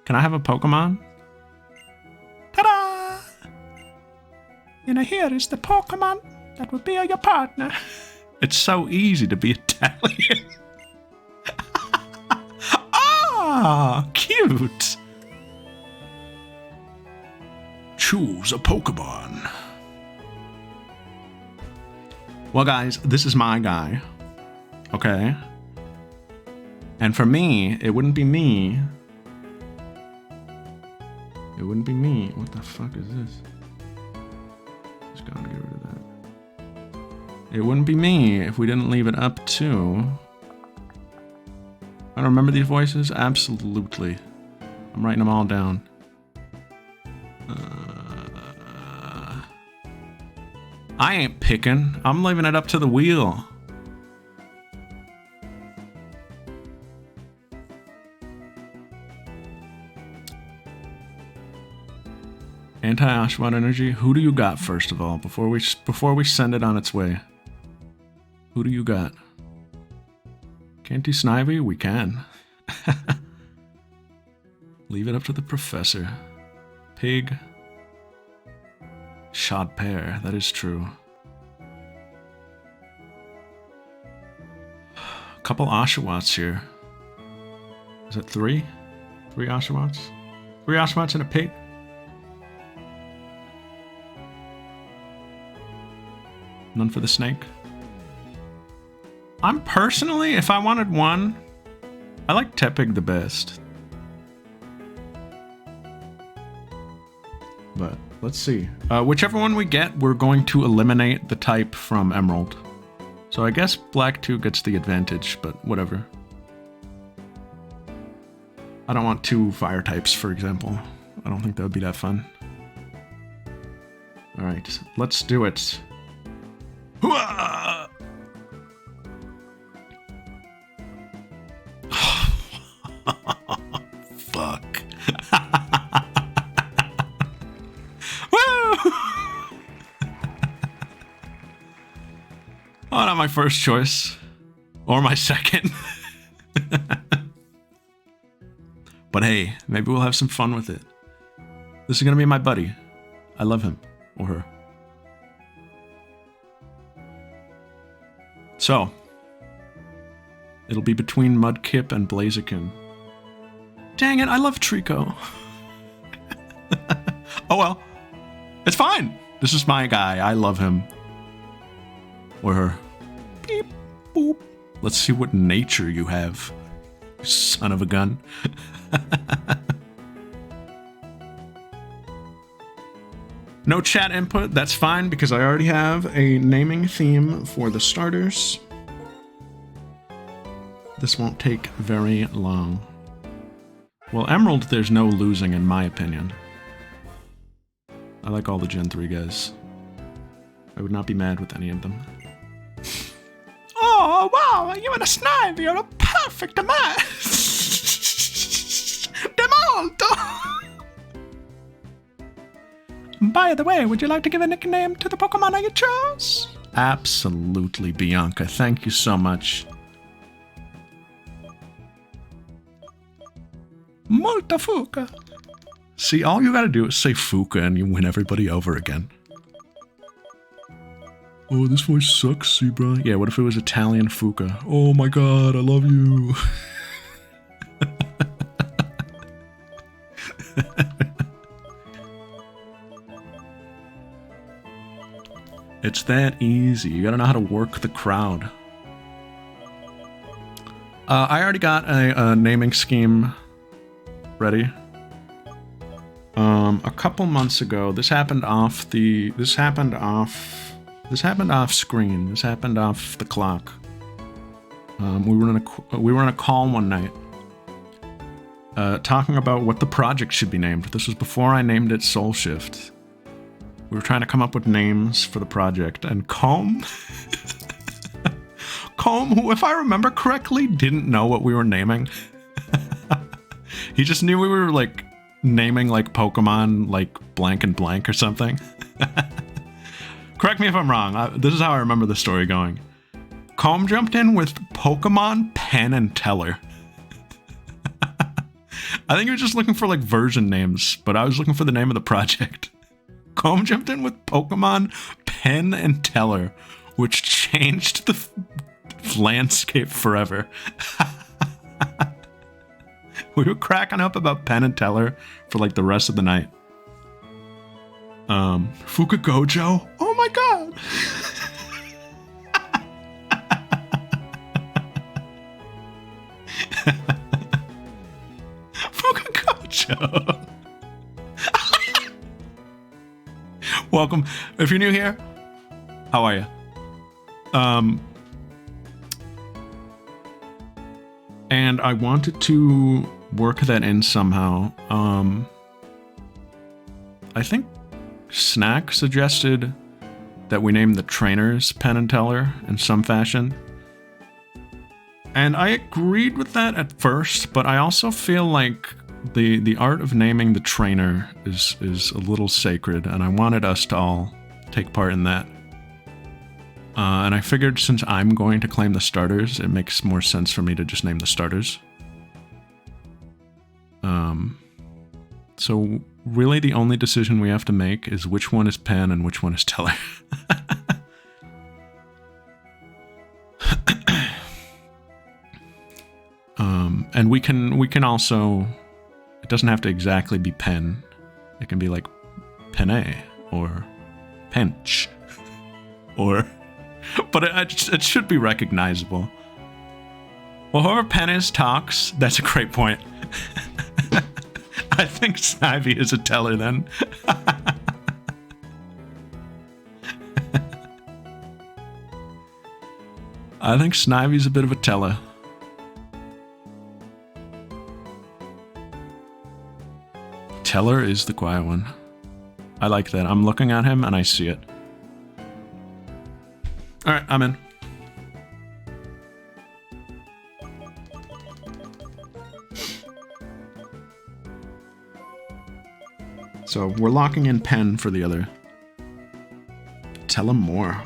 Can I have a Pokemon? Ta-da! And here is the Pokemon that will be your partner. It's so easy to be Italian. Ah, cute. Choose a Pokemon. Well, guys, this is my guy. Okay? And for me, it wouldn't be me. It wouldn't be me. What the fuck is this? Just gotta get rid of that. It wouldn't be me if we didn't leave it up to... I don't remember these voices? Absolutely. I'm writing them all down. I ain't picking. I'm leaving it up to the wheel. Anti-Oshawott energy. Who do you got first of all? Before we send it on its way. Who do you got? Can't do Snivy? We can. Leave it up to the professor. Pig. Shot pear. That is true. A couple Oshawotts here. Is it 3? 3 Oshawotts? 3 Oshawotts and a pig? None for the snake? I'm personally, if I wanted one, I like Tepig the best. But let's see. Whichever one we get, we're going to eliminate the type from Emerald. So I guess Black 2 gets the advantage, but whatever. I don't want 2 fire types, for example. I don't think that would be that fun. Alright, let's do it. Hooah! Fuck. Woo! Oh, not my first choice. Or my second. But hey, maybe we'll have some fun with it. This is gonna be my buddy. I love him. Or her. So, it'll be between Mudkip and Blaziken. Dang it, I love Trico. Oh well, it's fine. This is my guy. I love him. Or her. Beep, boop. Let's see what nature you have, you son of a gun. No chat input, that's fine because I already have a naming theme for the starters. This won't take very long. Well, Emerald, there's no losing in my opinion. I like all the Gen 3 guys. I would not be mad with any of them. Oh, wow, you and a Snivy are a perfect match. Demolto! By the way, would you like to give a nickname to the Pokemon you chose? Absolutely, Bianca. Thank you so much. Molto Fuka. See, all you gotta do is say Fuka and you win everybody over again. Oh, this voice sucks, Zebra. Yeah, what if it was Italian Fuka? Oh my god, I love you. It's that easy. You gotta know how to work the crowd. I already got a naming scheme ready. A couple months ago, this happened off screen. This happened off the clock. We were in a call one night, talking about what the project should be named. This was before I named it Soul Shift. We were trying to come up with names for the project, and Comb, who, if I remember correctly, didn't know what we were naming. He just knew we were like naming like Pokemon like blank and blank or something. Correct me if I'm wrong. This is how I remember the story going. Comb jumped in with Pokemon, Penn, and Teller. I think he was just looking for like version names, but I was looking for the name of the project. Comb jumped in with Pokemon, Penn, and Teller, which changed the landscape forever. We were cracking up about Penn and Teller for like the rest of the night. Fuka Gojo? Oh my god! Fuka Gojo! Welcome. If you're new here, how are you? And I wanted to work that in somehow. I think Snack suggested that we name the trainers Penn and Teller in some fashion. And I agreed with that at first, but I also feel like the art of naming the trainer is a little sacred, and I wanted us to all take part in that. And I figured since I'm going to claim the starters, it makes more sense for me to just name the starters. So really the only decision we have to make is which one is Penn and which one is Teller. And we can also, it doesn't have to exactly be Penn. It can be like Penne or Pench or, but it should be recognizable. Well, whoever Penn is talks, that's a great point. I think Snivy is a Teller then. I think Snivy's a bit of a Teller. Teller is the quiet one. I like that. I'm looking at him and I see it. Alright, I'm in. So we're locking in Penn for the other. Tell him more.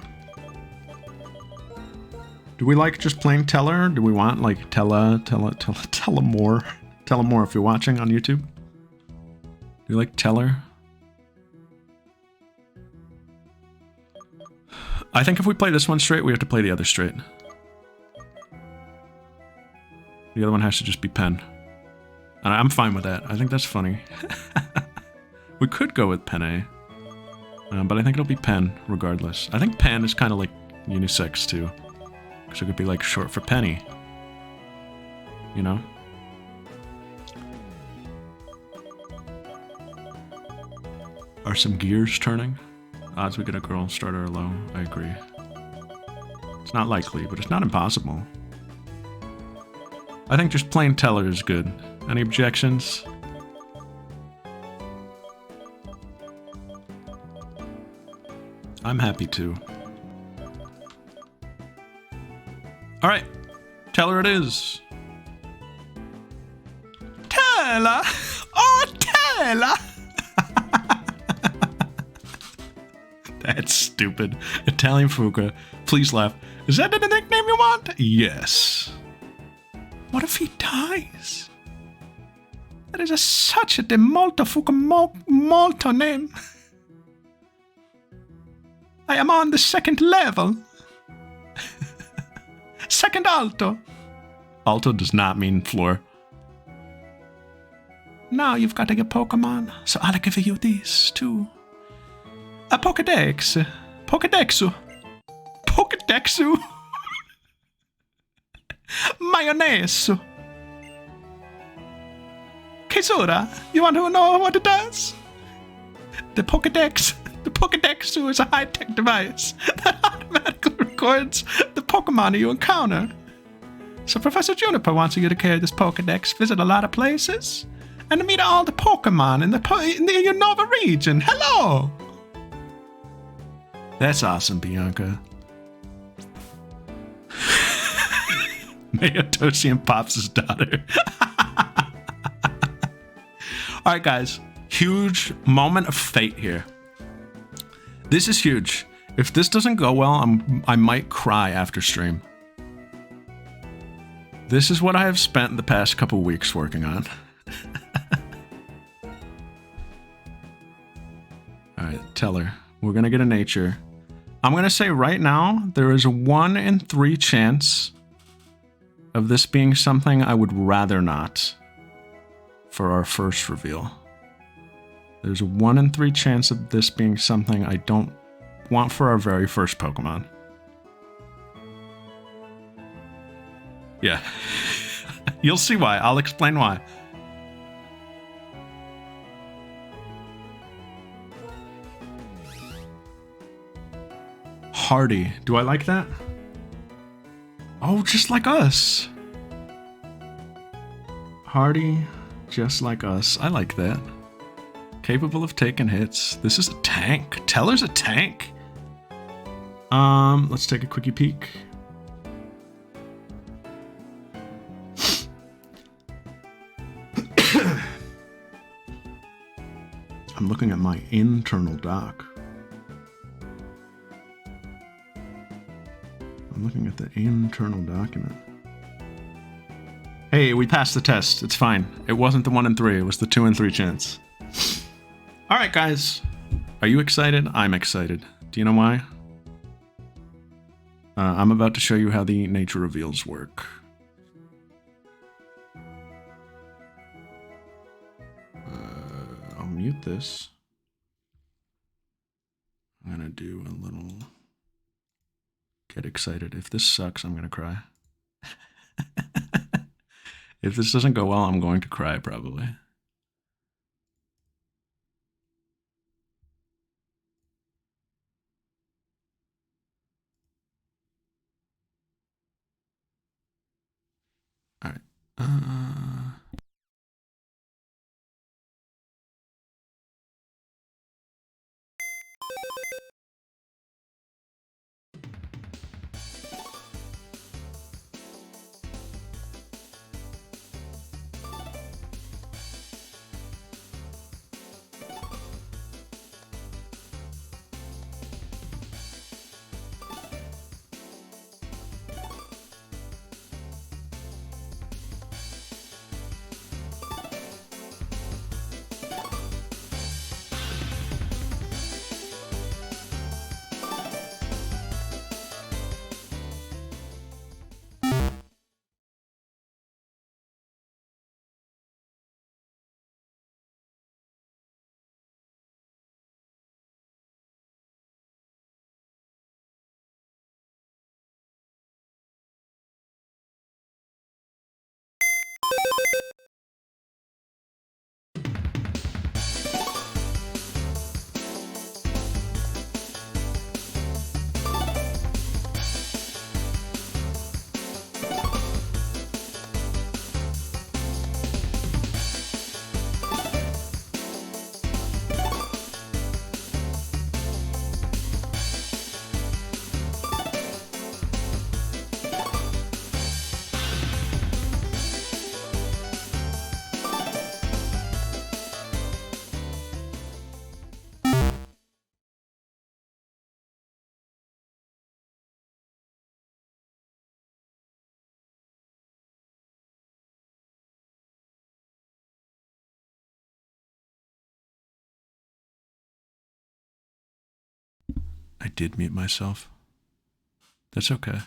Do we like just plain Teller? Do we want like tell him more? Tell him more if you're watching on YouTube. Do you like Teller? I think if we play this one straight, we have to play the other straight. The other one has to just be Penn. And I'm fine with that. I think that's funny. We could go with Penne. But I think it'll be Pen, regardless. I think Pen is kind of like unisex, too. Because it could be, like, short for Penny. You know? Are some gears turning? Odds we get a girl starter are low. I agree. It's not likely, but it's not impossible. I think just plain Teller is good. Any objections? I'm happy to. Alright. Teller it is. Teller! Oh, Teller! That's stupid. Italian Fuca. Please laugh. Is that the nickname you want? Yes. What if he dies? That is such a de molto Fuca molto name. I am on the second level. Second alto. Alto does not mean floor. Now you've got to get Pokemon, so I'll give you these too. A Pokédex. Pokédexu. Pokédexu. Mayonnaise. Kesura, you want to know what it does? The Pokédex. The Pokédexu is a high-tech device that automatically records the Pokemon you encounter. So Professor Juniper wants you to carry this Pokédex, visit a lot of places, and to meet all the Pokemon in the Unova region. Hello! That's awesome, Bianca. Megatoshi and Pops' daughter. Alright, guys. Huge moment of fate here. This is huge. If this doesn't go well, I might cry after stream. This is what I have spent the past couple weeks working on. Alright, Teller. We're gonna get a nature. I'm gonna say right now, there is a 1 in 3 chance of this being something I would rather not for our first reveal. There's a 1 in 3 chance of this being something I don't want for our very first Pokemon. Yeah. You'll see why. I'll explain why. Hardy. Do I like that? Oh, just like us. Hardy, just like us. I like that. Capable of taking hits. This is a tank. Teller's a tank. Let's take a quickie peek. I'm looking at my internal doc. I'm looking at the internal document. Hey, we passed the test. It's fine. It wasn't the 1 in 3. It was the 2 in 3 chance. Alright, guys. Are you excited? I'm excited. Do you know why? I'm about to show you how the nature reveals work. I'll mute this. I'm gonna do a little... Get excited. If this sucks, I'm gonna cry. If this doesn't go well, I'm going to cry, probably. All right. I did mute myself. That's okay.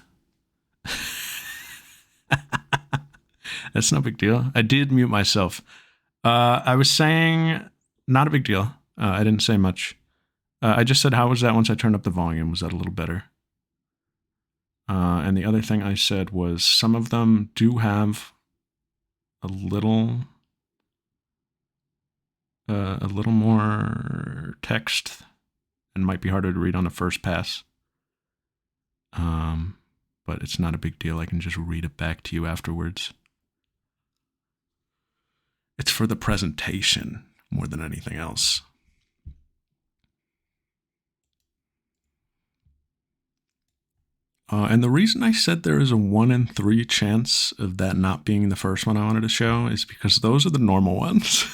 That's no big deal. I did mute myself. I was saying, not a big deal. I didn't say much. I just said, how was that once I turned up the volume? Was that a little better? And the other thing I said was some of them do have a little more text and might be harder to read on the first pass. But it's not a big deal. I can just read it back to you afterwards. It's for the presentation more than anything else. And the reason I said there is a 1 in 3 chance of that not being the first one I wanted to show is because those are the normal ones.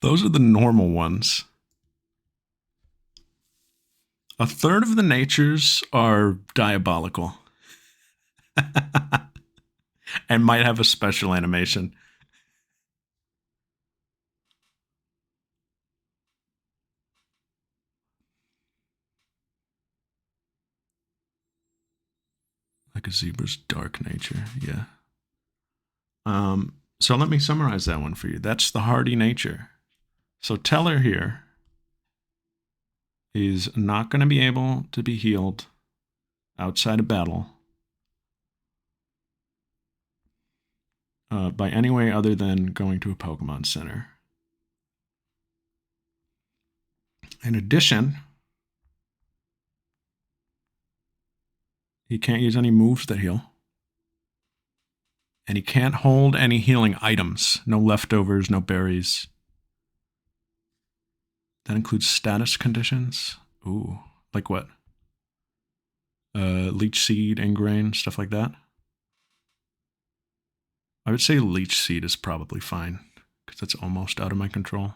Those are the normal ones. A third of the natures are diabolical. And might have a special animation. Like a zebra's dark nature, yeah. So let me summarize that one for you. That's the hardy nature. So Teller here is not going to be able to be healed outside of battle by any way other than going to a Pokemon Center. In addition, he can't use any moves that heal. And he can't hold any healing items. No leftovers, no berries. That includes status conditions. Ooh, like what? Leech seed, ingrain, stuff like that. I would say leech seed is probably fine because that's almost out of my control.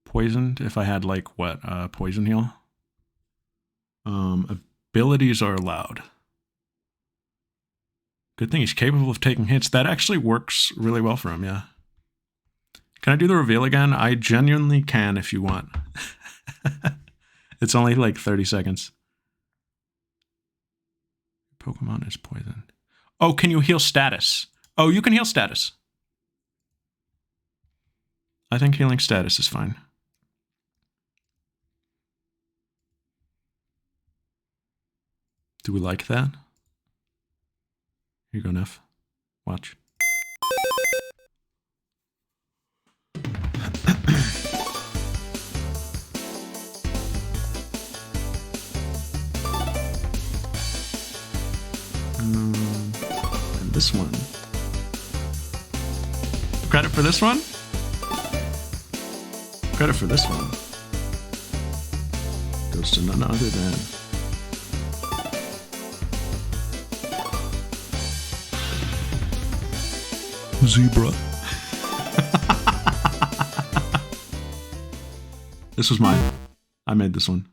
Poisoned, if I had like what? Poison heal. Abilities are allowed. Good thing he's capable of taking hits. That actually works really well for him, yeah. Can I do the reveal again? I genuinely can if you want. It's only like 30 seconds. Pokemon is poisoned. Oh, can you heal status? Oh, you can heal status. I think healing status is fine. Do we like that? Here you go, Neff. Watch. And this one. Credit for this one? Credit for this one goes to none other than Zebra. This was mine. I made this one.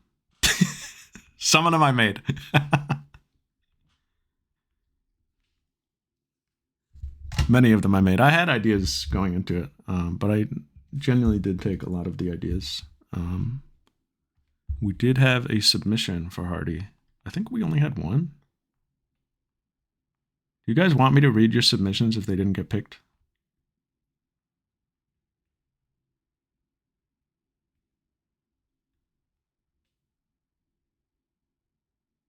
Some of them I made. Many of them I made. I had ideas going into it, but I genuinely did take a lot of the ideas. We did have a submission for Hardy. I think we only had one. Do you guys want me to read your submissions if they didn't get picked?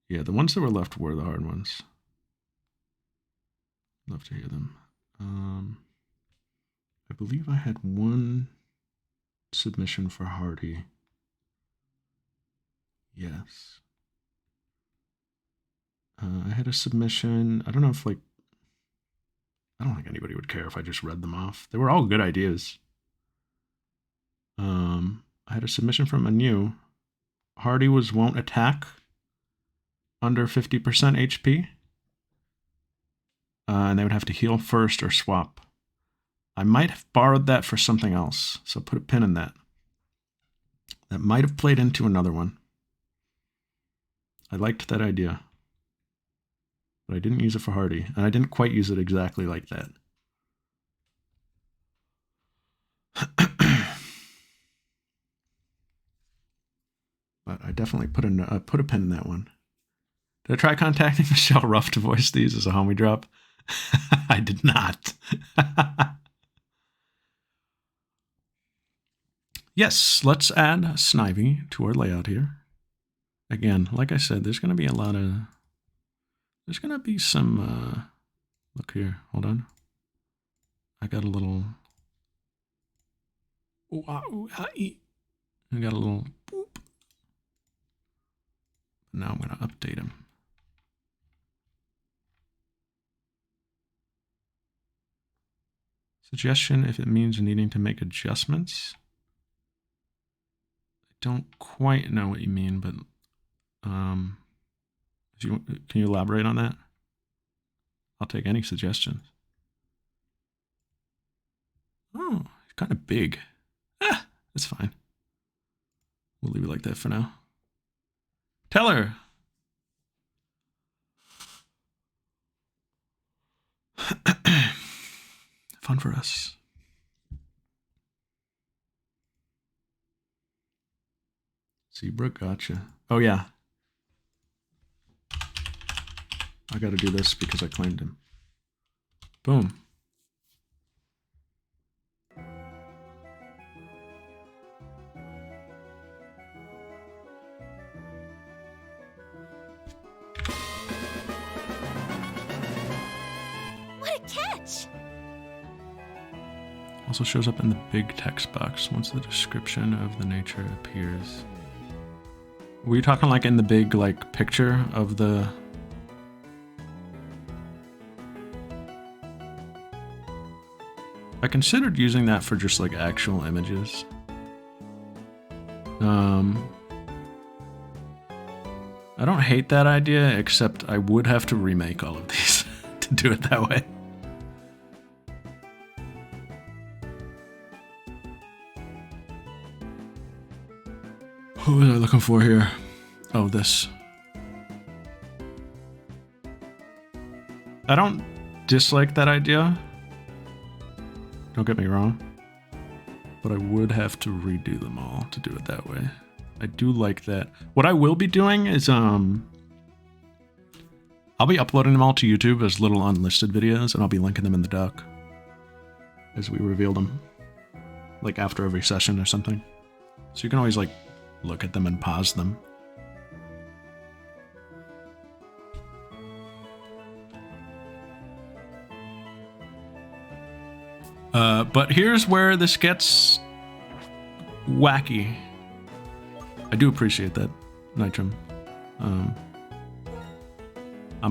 Yeah, the ones that were left were the hard ones. Love to hear them. I believe I had one submission for Hardy. Yes. I had a submission. I don't know if I don't think anybody would care if I just read them off. They were all good ideas. I had a submission from Anu. Hardy won't attack under 50% HP. And they would have to heal first or swap. I might have borrowed that for something else, so put a pin in that. That might have played into another one. I liked that idea. But I didn't use it for Hardy, and I didn't quite use it exactly like that. definitely put a pin in that one. Did I try contacting Michelle Ruff to voice these as a homie drop? I did not. Yes, let's add Snivy to our layout here. Again, like I said, there's going to be a lot of... There's going to be some... look here, hold on. I got a little... I got a little... Boop. Now I'm going to update him. Suggestion if it means needing to make adjustments. I don't quite know what you mean, but can you elaborate on that? I'll take any suggestions. Oh, it's kind of big. That's fine. We'll leave it like that for now. Tell her. Fun for us. Zebra, gotcha. Oh, yeah. I got to do this because I claimed him. Boom. What a catch! Also shows up in the big text box once the description of the nature appears. Were you talking like in the big like picture of the... I considered using that for just like actual images. I don't hate that idea, except I would have to remake all of these to do it that way. What was I looking for here? Oh, this. I don't dislike that idea. Don't get me wrong. But I would have to redo them all to do it that way. I do like that. What I will be doing is, I'll be uploading them all to YouTube as little unlisted videos, and I'll be linking them in the doc as we reveal them. Like after every session or something. So you can always like look at them and pause them. But here's where this gets wacky. I do appreciate that, Nitrum. I'm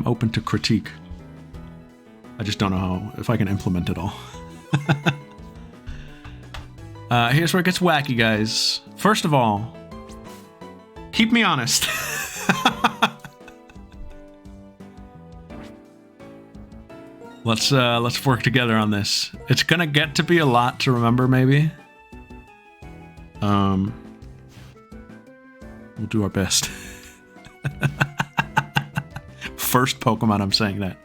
open to critique. I just don't know if I can implement it all. Here's where it gets wacky, guys. First of all, keep me honest. Let's work together on this. It's gonna get to be a lot to remember, maybe. We'll do our best. First Pokemon I'm saying that.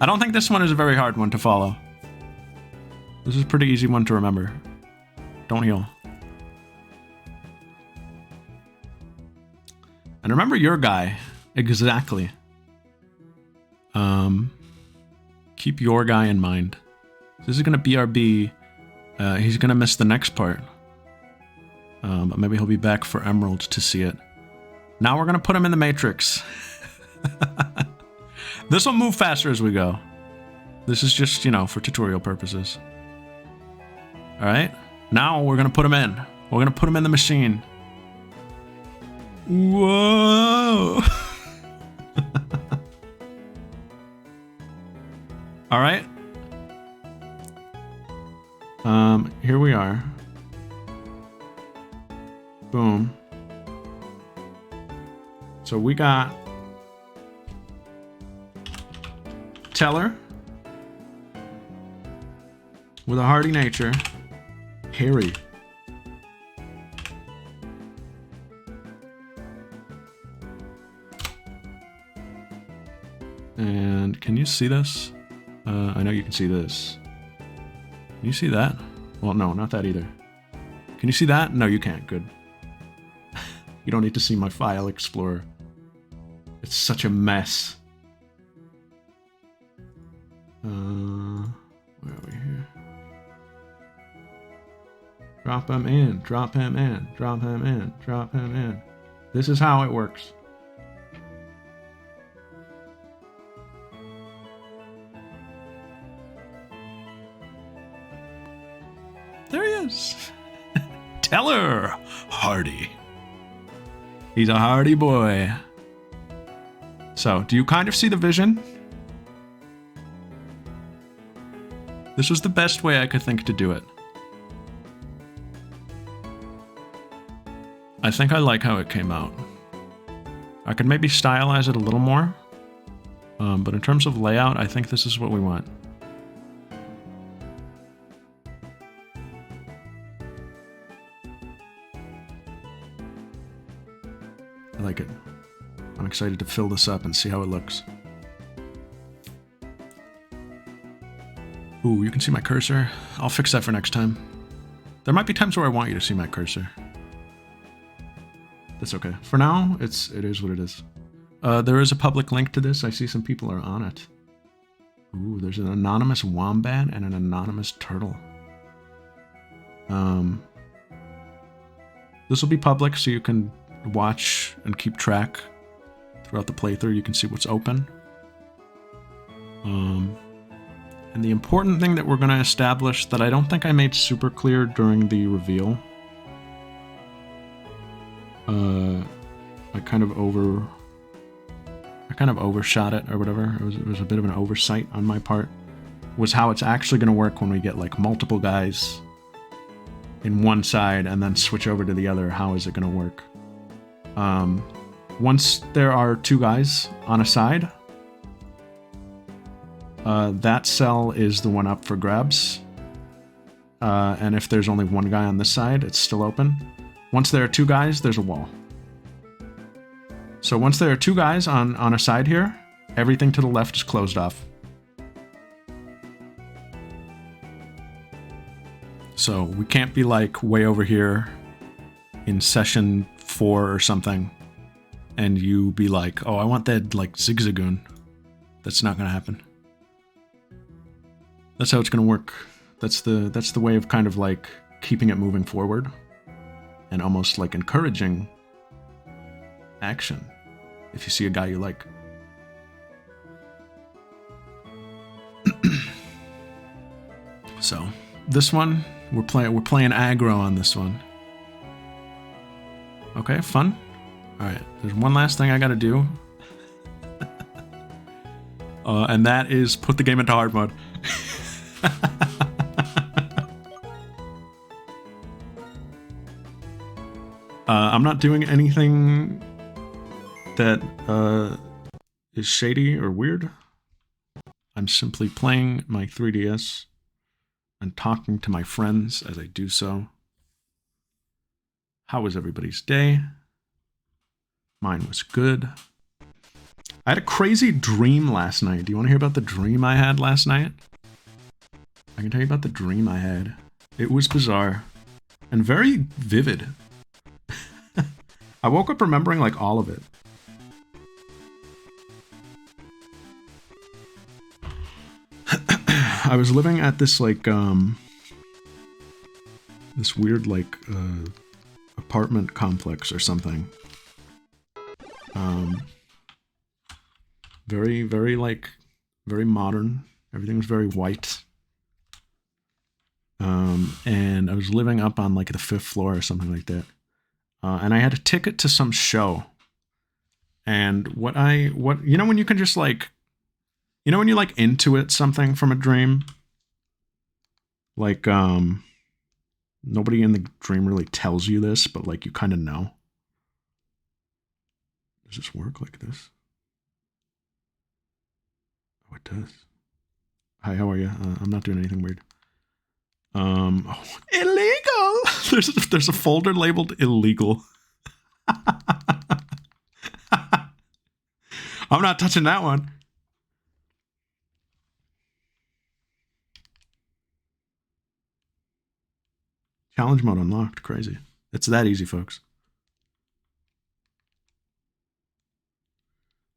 I don't think this one is a very hard one to follow. This is a pretty easy one to remember. Don't heal. And remember your guy. Exactly. Keep your guy in mind. This is gonna BRB. He's gonna miss the next part. But maybe he'll be back for Emerald to see it. Now we're gonna put him in the Matrix. This will move faster as we go. This is just, you know, for tutorial purposes. Alright? Now we're gonna put him in. We're gonna put him in the machine. Whoa! Alright. Here we are. Boom. So we got Teller with a hardy nature. Harry. And can you see this? I know you can see this. Can you see that? Well, no, not that either. Can you see that? No, you can't. Good. You don't need to see my file explorer. It's such a mess. Where are we here? Drop him in, drop him in, drop him in, drop him in. This is how it works. There he is. Teller Hardy. He's a hardy boy. So, do you kind of see the vision? This was the best way I could think to do it. I think I like how it came out. I could maybe stylize it a little more. But in terms of layout, I think this is what we want. I like it. I'm excited to fill this up and see how it looks. Ooh, you can see my cursor. I'll fix that for next time. There might be times where I want you to see my cursor. That's okay. For now, it is what it is. There is a public link to this. I see some people are on it. Ooh, there's an anonymous wombat and an anonymous turtle. This will be public, so you can watch and keep track throughout the playthrough. You can see what's open. And the important thing that we're going to establish that I don't think I made super clear during the reveal. I kind of overshot it or whatever. It was a bit of an oversight on my part. Was how it's actually going to work when we get like multiple guys in one side and then switch over to the other. How is it going to work? Once there are two guys on a side, that cell is the one up for grabs. And if there's only one guy on this side, it's still open. Once there are two guys, there's a wall. So once there are two guys on a side here, everything to the left is closed off. So we can't be like way over here in session 4 or something, and you be like, oh, I want that like zigzagoon. That's not gonna happen. That's how it's gonna work. That's the way of kind of like keeping it moving forward and almost like encouraging action if you see a guy you like. So this one, we're playing aggro on this one. Okay, fun. All right, there's one last thing I gotta do. And that is put the game into hard mode. I'm not doing anything that is shady or weird. I'm simply playing my 3DS and talking to my friends as I do so. How was everybody's day? Mine was good. I had a crazy dream last night. Do you want to hear about the dream I had last night? I can tell you about the dream I had. It was bizarre and very vivid. I woke up remembering like all of it. I was living at this like this weird like apartment complex or something. Very like very modern. Everything was very white. And I was living up on like the 5th floor or something like that. And I had a ticket to some show. And what you know when you can just like, you know when you like intuit something from a dream? Like, nobody in the dream really tells you this, but like you kind of know. Does this work like this? Oh, it does. Hi, how are you? I'm not doing anything weird. Oh, illegal! There's a folder labeled illegal. I'm not touching that one. Challenge mode unlocked. Crazy. It's that easy, folks.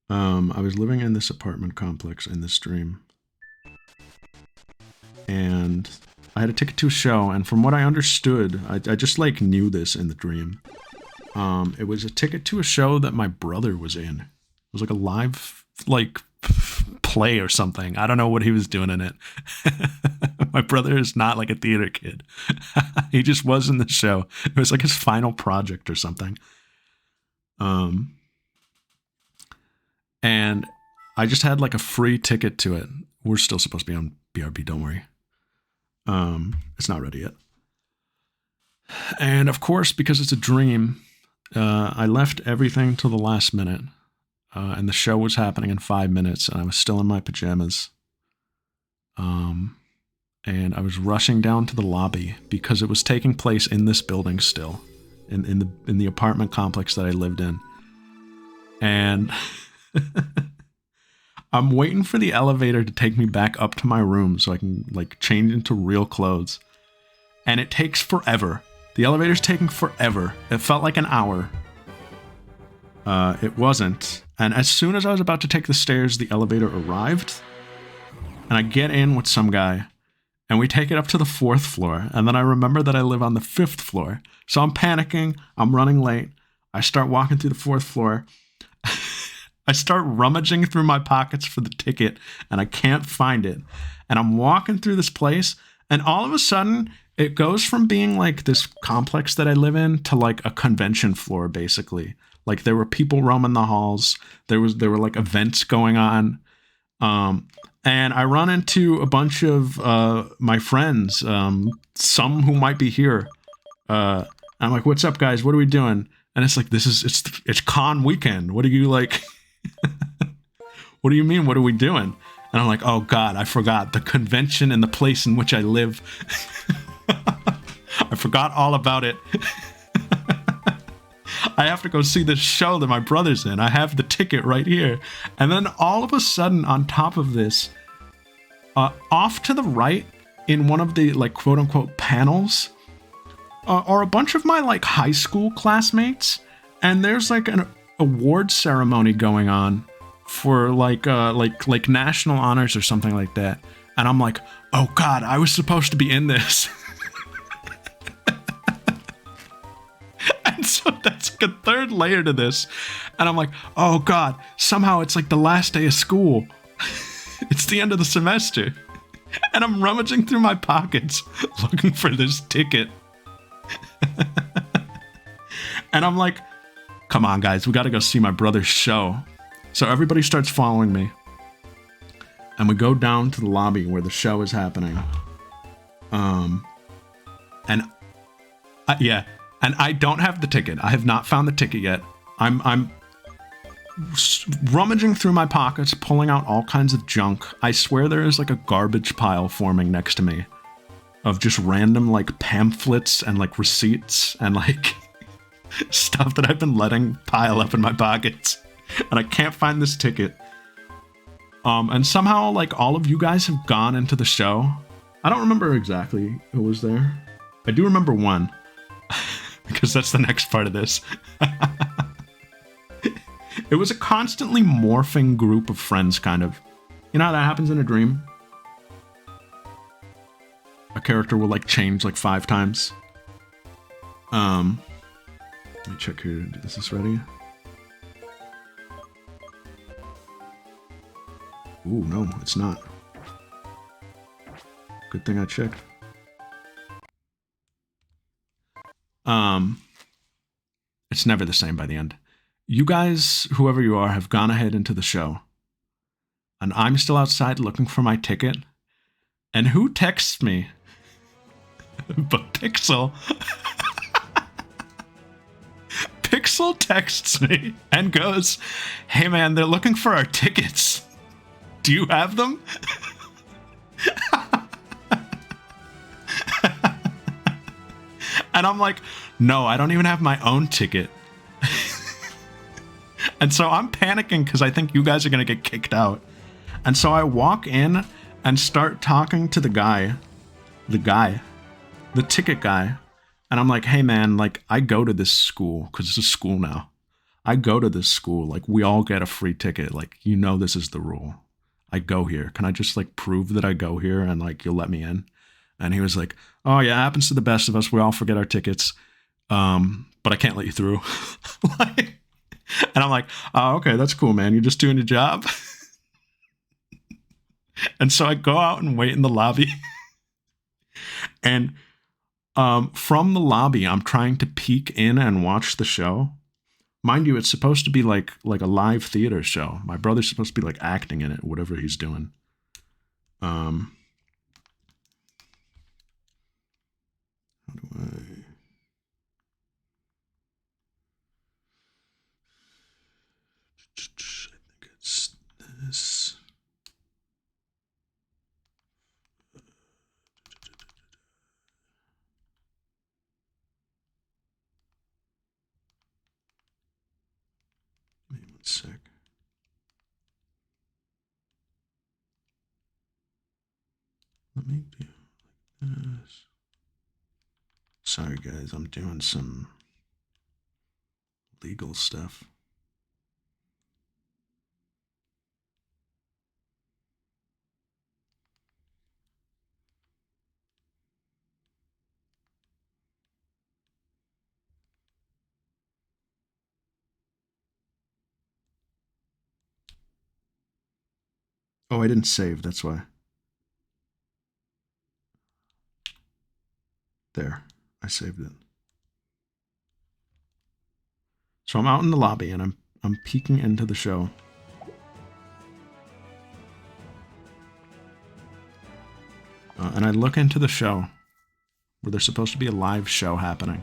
I was living in this apartment complex in this dream. And I had a ticket to a show, and from what I understood, I just, like, knew this in the dream. It was a ticket to a show that my brother was in. It was, like, a live, like, play or something. I don't know what he was doing in it. My brother is not, like, a theater kid. He just was in the show. It was, like, his final project or something. And I just had, like, a free ticket to it. We're still supposed to be on BRB, don't worry. It's not ready yet. And of course, because it's a dream, I left everything till the last minute. And the show was happening in 5 minutes, and I was still in my pajamas. And I was rushing down to the lobby because it was taking place in this building still, in the apartment complex that I lived in. And I'm waiting for the elevator to take me back up to my room so I can, like, change into real clothes. And it takes forever. The elevator's taking forever. It felt like an hour. It wasn't. And as soon as I was about to take the stairs, the elevator arrived. And I get in with some guy. And we take it up to the 4th floor. And then I remember that I live on the 5th floor. So I'm panicking. I'm running late. I start walking through the 4th floor. I start rummaging through my pockets for the ticket, and I can't find it. And I'm walking through this place, and all of a sudden, it goes from being like this complex that I live in to like a convention floor, basically. Like there were people roaming the halls. There were like events going on. And I run into a bunch of my friends, some who might be here. I'm like, "What's up, guys? What are we doing?" And it's like, it's con weekend. What are you like? What do you mean? What are we doing? And I'm like, oh God, I forgot the convention and the place in which I live. I forgot all about it. I have to go see this show that my brother's in. I have the ticket right here. And then all of a sudden, on top of this, off to the right in one of the, like, quote unquote panels, are a bunch of my, like, high school classmates. And there's like an award ceremony going on for like national honors or something like that. And I'm like, oh God, I was supposed to be in this. And so that's like a third layer to this. And I'm like, oh God, somehow it's like the last day of school. It's the end of the semester. And I'm rummaging through my pockets looking for this ticket. And I'm like, come on, guys, we gotta go see my brother's show. So everybody starts following me. And we go down to the lobby where the show is happening. And I don't have the ticket. I have not found the ticket yet. I'm rummaging through my pockets, pulling out all kinds of junk. I swear there is like a garbage pile forming next to me of just random like pamphlets and like receipts and like stuff that I've been letting pile up in my pockets. And I can't find this ticket. And somehow like all of you guys have gone into the show. I don't remember exactly who was there. I do remember one. Because that's the next part of this. It was a constantly morphing group of friends, kind of. You know how that happens in a dream? A character will like change like 5 times. Let me check here. Is this ready? Ooh, no, it's not. Good thing I checked. It's never the same by the end. You guys, whoever you are, have gone ahead into the show. And I'm still outside looking for my ticket. And who texts me? But Pixel. Pixel texts me and goes, "Hey man, they're looking for our tickets. Do you have them?" And I'm like, no, I don't even have my own ticket. And so I'm panicking because I think you guys are going to get kicked out. And so I walk in and start talking to the ticket guy. And I'm like, hey man, like I go to this school because it's a school now. I go to this school. Like, we all get a free ticket. Like, you know, this is the rule. I go here. Can I just like prove that I go here and like you'll let me in? And he was like, oh yeah, it happens to the best of us. We all forget our tickets. But I can't let you through. Like, and I'm like, oh, okay, that's cool, man. You're just doing your job. And so I go out and wait in the lobby. And from the lobby, I'm trying to peek in and watch the show. Mind you, it's supposed to be like a live theater show. My brother's supposed to be like acting in it, whatever he's doing. How do I think it's this. Wait 1 sec. Let me do this. Sorry, guys, I'm doing some legal stuff. Oh, I didn't save, that's why. There, I saved it. So I'm out in the lobby and I'm peeking into the show. And I look into the show where there's supposed to be a live show happening.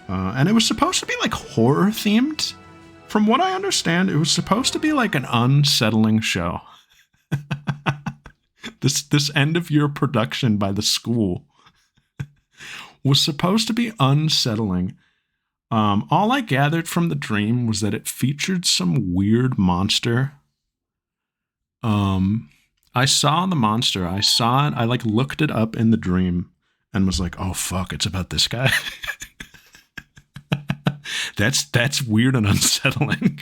And it was supposed to be like horror themed. From what I understand, it was supposed to be like an unsettling show. This end of year production by the school was supposed to be unsettling. All I gathered from the dream was that it featured some weird monster. I saw the monster. I saw it. I like looked it up in the dream and was like, oh fuck, it's about this guy. That's weird and unsettling.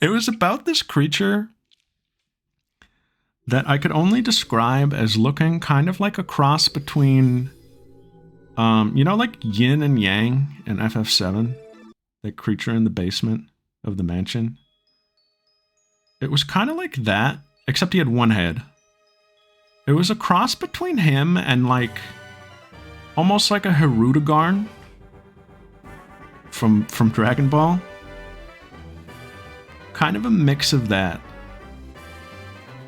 It was about this creature that I could only describe as looking kind of like a cross between, you know, like yin and yang in FF7, that creature in the basement of the mansion. It was kind of like that, except he had one head. It was a cross between him and like almost like a Hirudegarn from Dragon Ball. Kind of a mix of that.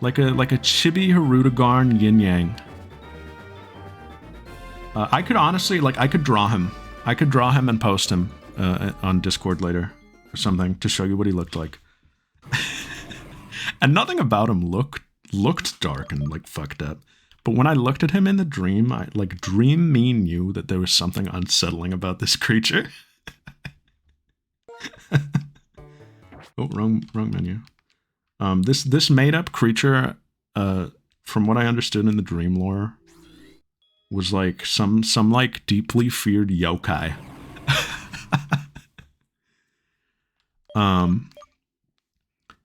Like a chibi Hirudegarn yin yang. I could honestly, like, I could draw him. I could draw him and post him on Discord later or something to show you what he looked like. And nothing about him looked dark and like fucked up. But when I looked at him in the dream, Dream Me knew that there was something unsettling about this creature. Oh, wrong menu. This made up creature, from what I understood in the dream lore, was like some like deeply feared yokai.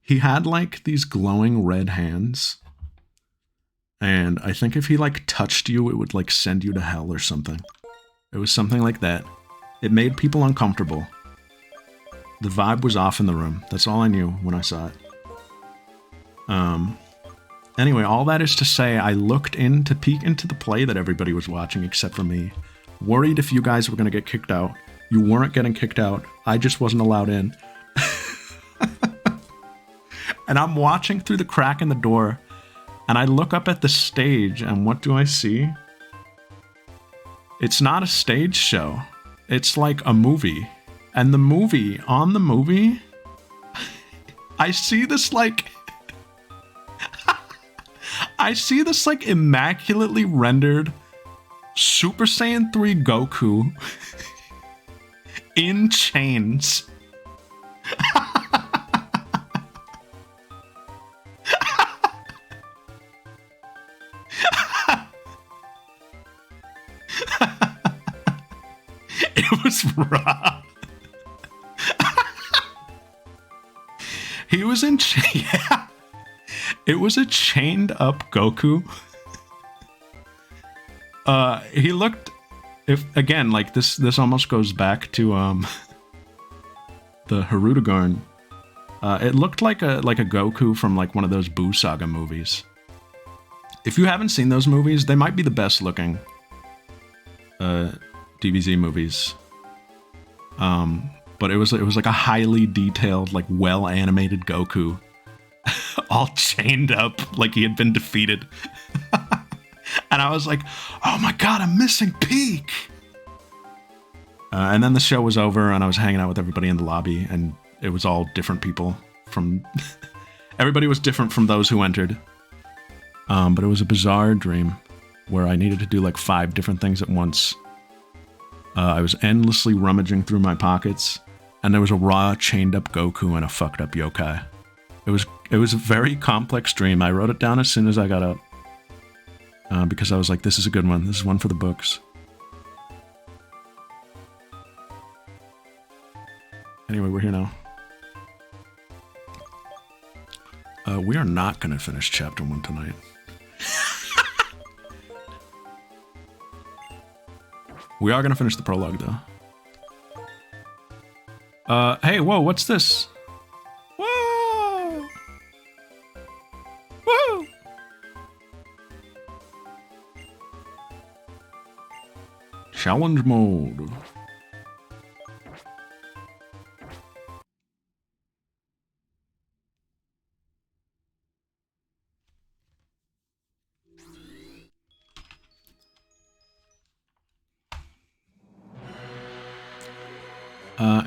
He had like these glowing red hands. And I think if he like touched you, it would like send you to hell or something. It was something like that. It made people uncomfortable. The vibe was off in the room. That's all I knew when I saw it. Anyway, all that is to say, I looked in to peek into the play that everybody was watching except for me. Worried if you guys were going to get kicked out. You weren't getting kicked out. I just wasn't allowed in. And I'm watching through the crack in the door, and I look up at the stage, and what do I see? It's not a stage show. It's like a movie. And on the movie, I see this like immaculately rendered Super Saiyan 3 Goku in chains. Bruh. He was in... Yeah. It was a chained up Goku. He looked... If again, like this almost goes back to the Hirudegarn. It looked like a Goku from like one of those Buu Saga movies. If you haven't seen those movies, they might be the best looking DBZ movies. But it was like a highly detailed, like well animated Goku, all chained up like he had been defeated. And I was like, oh my god, I'm missing Peak! And then the show was over, and I was hanging out with everybody in the lobby, and it was all different people from... Everybody was different from those who entered. But it was a bizarre dream, where I needed to do like 5 different things at once. I was endlessly rummaging through my pockets, and there was a raw, chained-up Goku and a fucked-up yokai. It was a very complex dream. I wrote it down as soon as I got up. Because I was like, this is a good one. This is one for the books. Anyway, we're here now. We are not going to finish Chapter 1 tonight. We are going to finish the prologue, though. Hey, whoa, what's this? Whoa! Whoa! Challenge mode.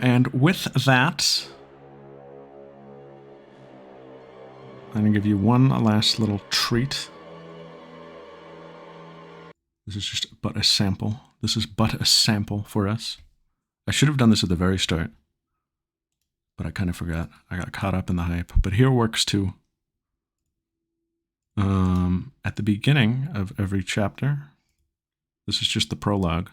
And with that, I'm going to give you one last little treat. This is just but a sample. This is but a sample for us. I should have done this at the very start, but I kind of forgot. I got caught up in the hype. But here works too. At the beginning of every chapter, this is just the prologue.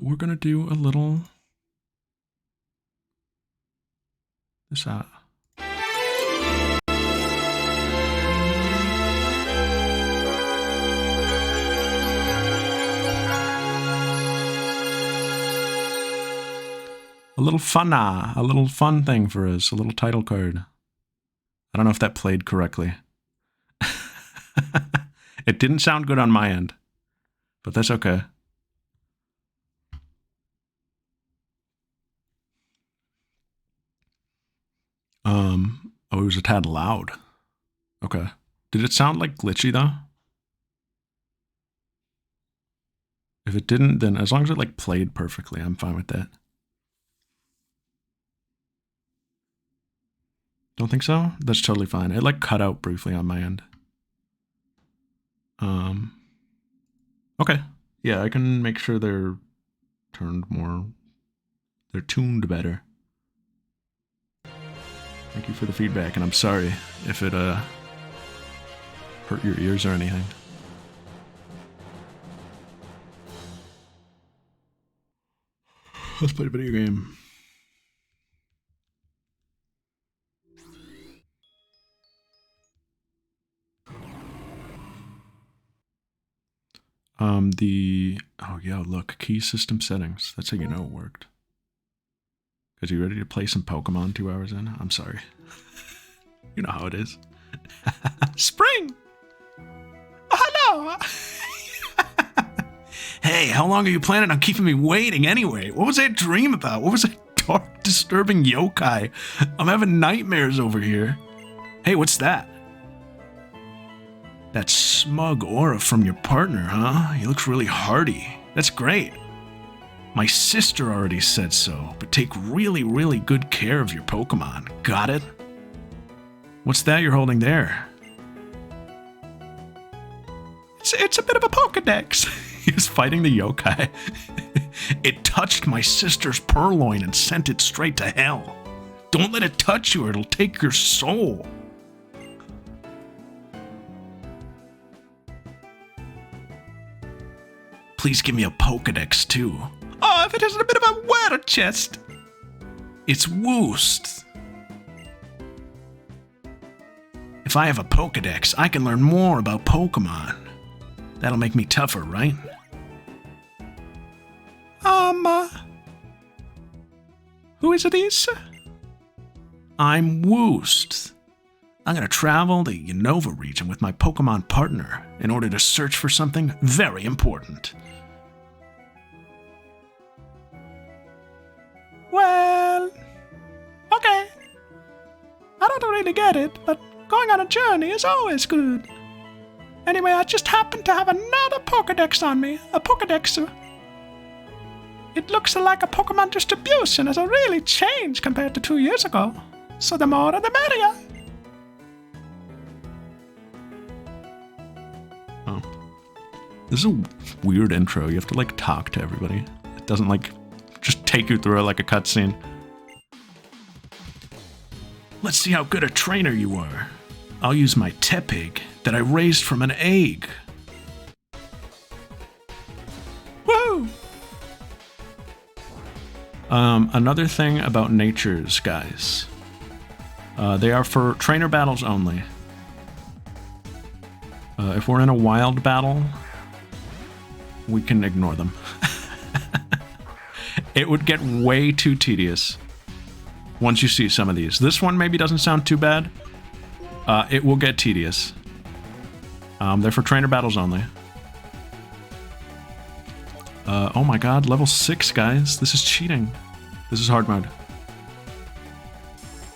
We're gonna do a little... This out. A little fun thing for us, a little title card. I don't know if that played correctly. It didn't sound good on my end, but that's okay. Oh, it was a tad loud. Okay. Did it sound like glitchy though? If it didn't, then as long as it like played perfectly, I'm fine with that. Don't think so? That's totally fine. It like cut out briefly on my end. Okay. Yeah, I can make sure they're turned more... They're tuned better. Thank you for the feedback, and I'm sorry if it hurt your ears or anything. Let's play a video game. Oh yeah, look, key system settings. That's how you know it worked. Guys, you ready to play some Pokemon 2 hours in? I'm sorry. You know how it is. Spring! Oh, hello! Hey, how long are you planning on keeping me waiting anyway? What was that dream about? What was that dark, disturbing yokai? I'm having nightmares over here. Hey, what's that? That smug aura from your partner, huh? He looks really hardy. That's great. My sister already said so, but take really, really good care of your Pokemon. Got it? What's that you're holding there? It's a bit of a Pokedex. He was fighting the yokai. It touched my sister's purloin and sent it straight to hell. Don't let it touch you or it'll take your soul. Please give me a Pokedex, too. Oh, if it isn't a bit of a water chest. It's Woost. If I have a Pokedex, I can learn more about Pokemon. That'll make me tougher, right? Who is it, is? I'm Woost. I'm gonna travel the Unova region with my Pokemon partner in order to search for something very important. Well, okay. I don't really get it, but going on a journey is always good. Anyway, I just happen to have another Pokedex on me, a Pokedex. It looks like a Pokemon distribution has really changed compared to 2 years ago. So the more the merrier. Oh. This is a weird intro. You have to, like, talk to everybody. It doesn't, like, just take you through it like a cutscene. Let's see how good a trainer you are. I'll use my Tepig that I raised from an egg. Woo! Another thing about natures, guys. They are for trainer battles only. If we're in a wild battle, we can ignore them. It would get way too tedious once you see some of these. This one maybe doesn't sound too bad. It will get tedious. They're for trainer battles only. Oh my god, level 6, guys. This is cheating. This is hard mode.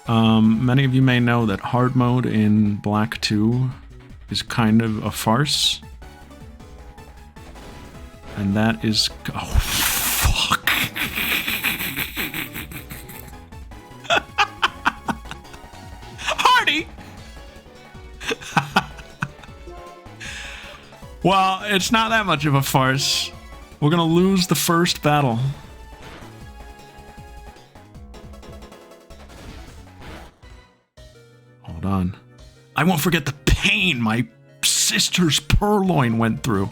Many of you may know that hard mode in Black 2 is kind of a farce. And that is... Oh, fuck. Hardy! Well, it's not that much of a farce. We're gonna lose the first battle. Hold on. I won't forget the pain my sister's purloin went through.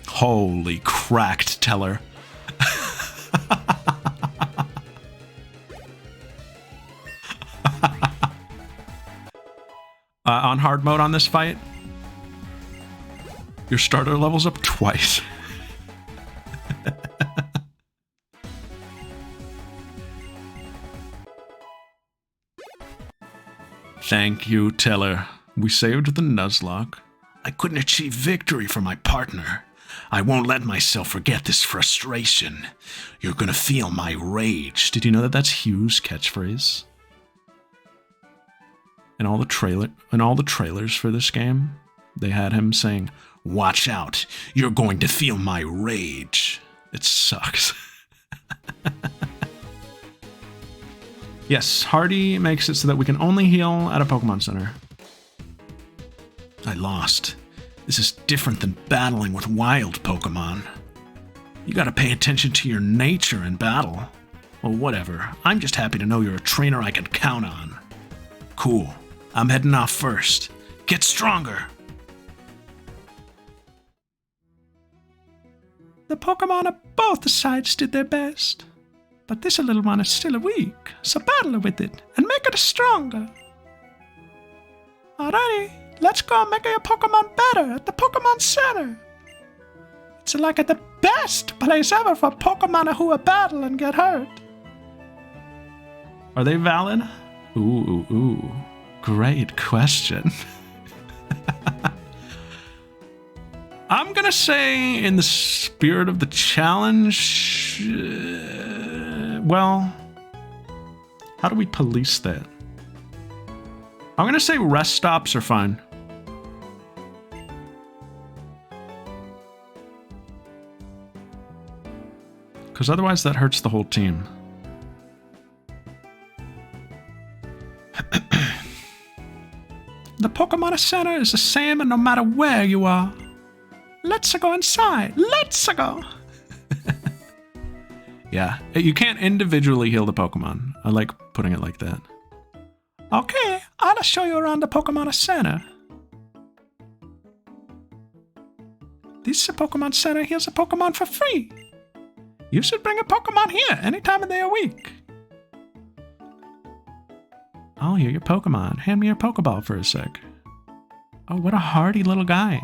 Holy cracked teller. On hard mode on this fight, your starter level's up twice. Thank you, Teller. We saved the Nuzlocke. I couldn't achieve victory for my partner. I won't let myself forget this frustration. You're gonna feel my rage. Did you know that that's Hugh's catchphrase? In all the trailers for this game, they had him saying, "Watch out, you're going to feel my rage." It sucks. Yes, Hardy makes it so that we can only heal at a Pokemon Center. I lost. This is different than battling with wild Pokemon. You gotta pay attention to your nature in battle. Well, whatever. I'm just happy to know you're a trainer I can count on. Cool. I'm heading off first. Get stronger! The Pokemon on both sides did their best. But this little one is still weak, so battle with it and make it stronger. Alrighty, let's go make your Pokemon better at the Pokemon Center. It's like the best place ever for Pokemon who battle and get hurt. Are they valid? Ooh. Great question. I'm gonna say, in the spirit of the challenge, well, how do we police that? I'm gonna say rest stops are fine. Because otherwise that hurts the whole team. The Pokemon Center is the same no matter where you are. Let's go inside. Let's go. Yeah, you can't individually heal the Pokemon. I like putting it like that. Okay, I'll show you around the Pokemon Center. This Pokemon Center heals a Pokemon for free. You should bring a Pokemon here any time of the week. I'll heal your Pokemon. Hand me your Pokeball for a sec. Oh, what a hardy little guy.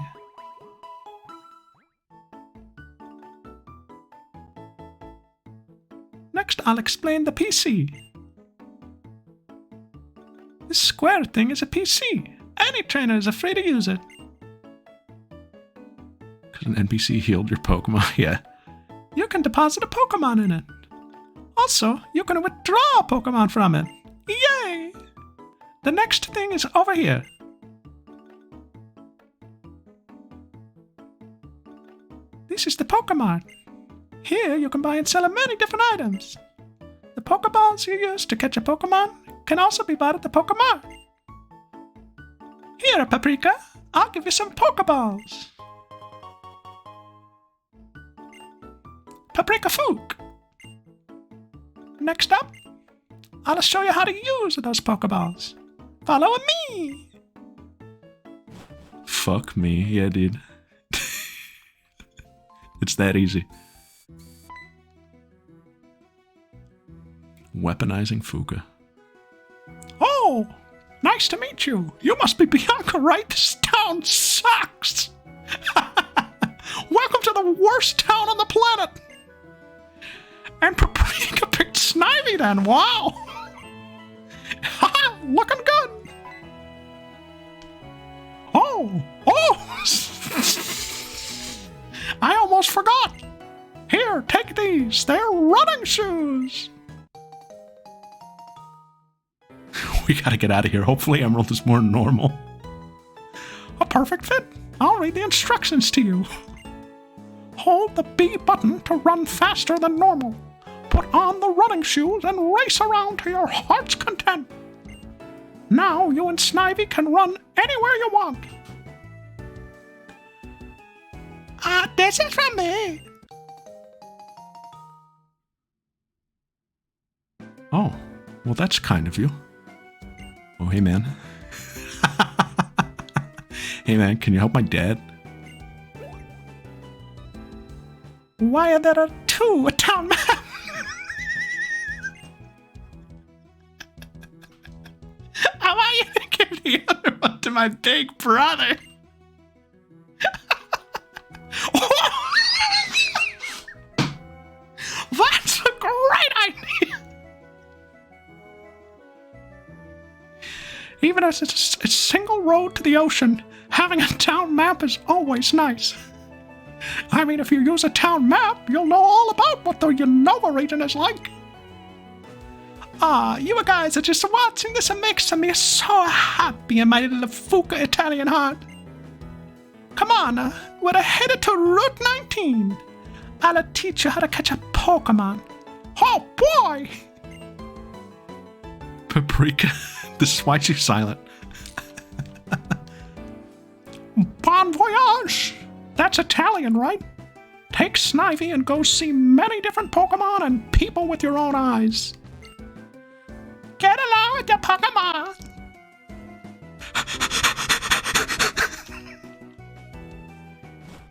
Next, I'll explain the PC. This square thing is a PC. Any trainer is free to use it. Because an NPC healed your Pokemon, yeah. You can deposit a Pokemon in it. Also, you can withdraw a Pokemon from it. Yay! The next thing is over here. This is the Pokemon. Here you can buy and sell many different items. The Pokeballs you use to catch a Pokemon can also be bought at the Pokemon. Here, Paprika, I'll give you some Pokeballs. Paprika Fook. Next up, I'll show you how to use those Pokeballs. Follow me. Fuck me, yeah, dude. It's that easy. Weaponizing Fuka. Oh, nice to meet you. You must be Bianca, right? This town sucks. Welcome to the worst town on the planet. And Paprika picked Snivy then. Wow. Looking good. Oh. I almost forgot. Here, take these. They're running shoes. We gotta get out of here. Hopefully Emerald is more normal. A perfect fit. I'll read the instructions to you. Hold the B button to run faster than normal. Put on the running shoes and race around to your heart's content. Now you and Snivy can run anywhere you want. This is from me. Oh, well that's kind of you. Oh, hey man. Hey man, can you help my dad? Why are there two a town map? How are you gonna give the other one to my big brother? That's a great idea! Even as it's a single road to the ocean, having a town map is always nice. I mean, if you use a town map, you'll know all about what the Unova region is like. You guys are just watching this and makes me so happy in my little Fuka Italian heart. Come on, we're headed to Route 19. I'll teach you how to catch a Pokemon. Oh boy! Paprika, this is why she's silent. Bon voyage! That's Italian, right? Take Snivy and go see many different Pokemon and people with your own eyes. Get along with your Pokemon!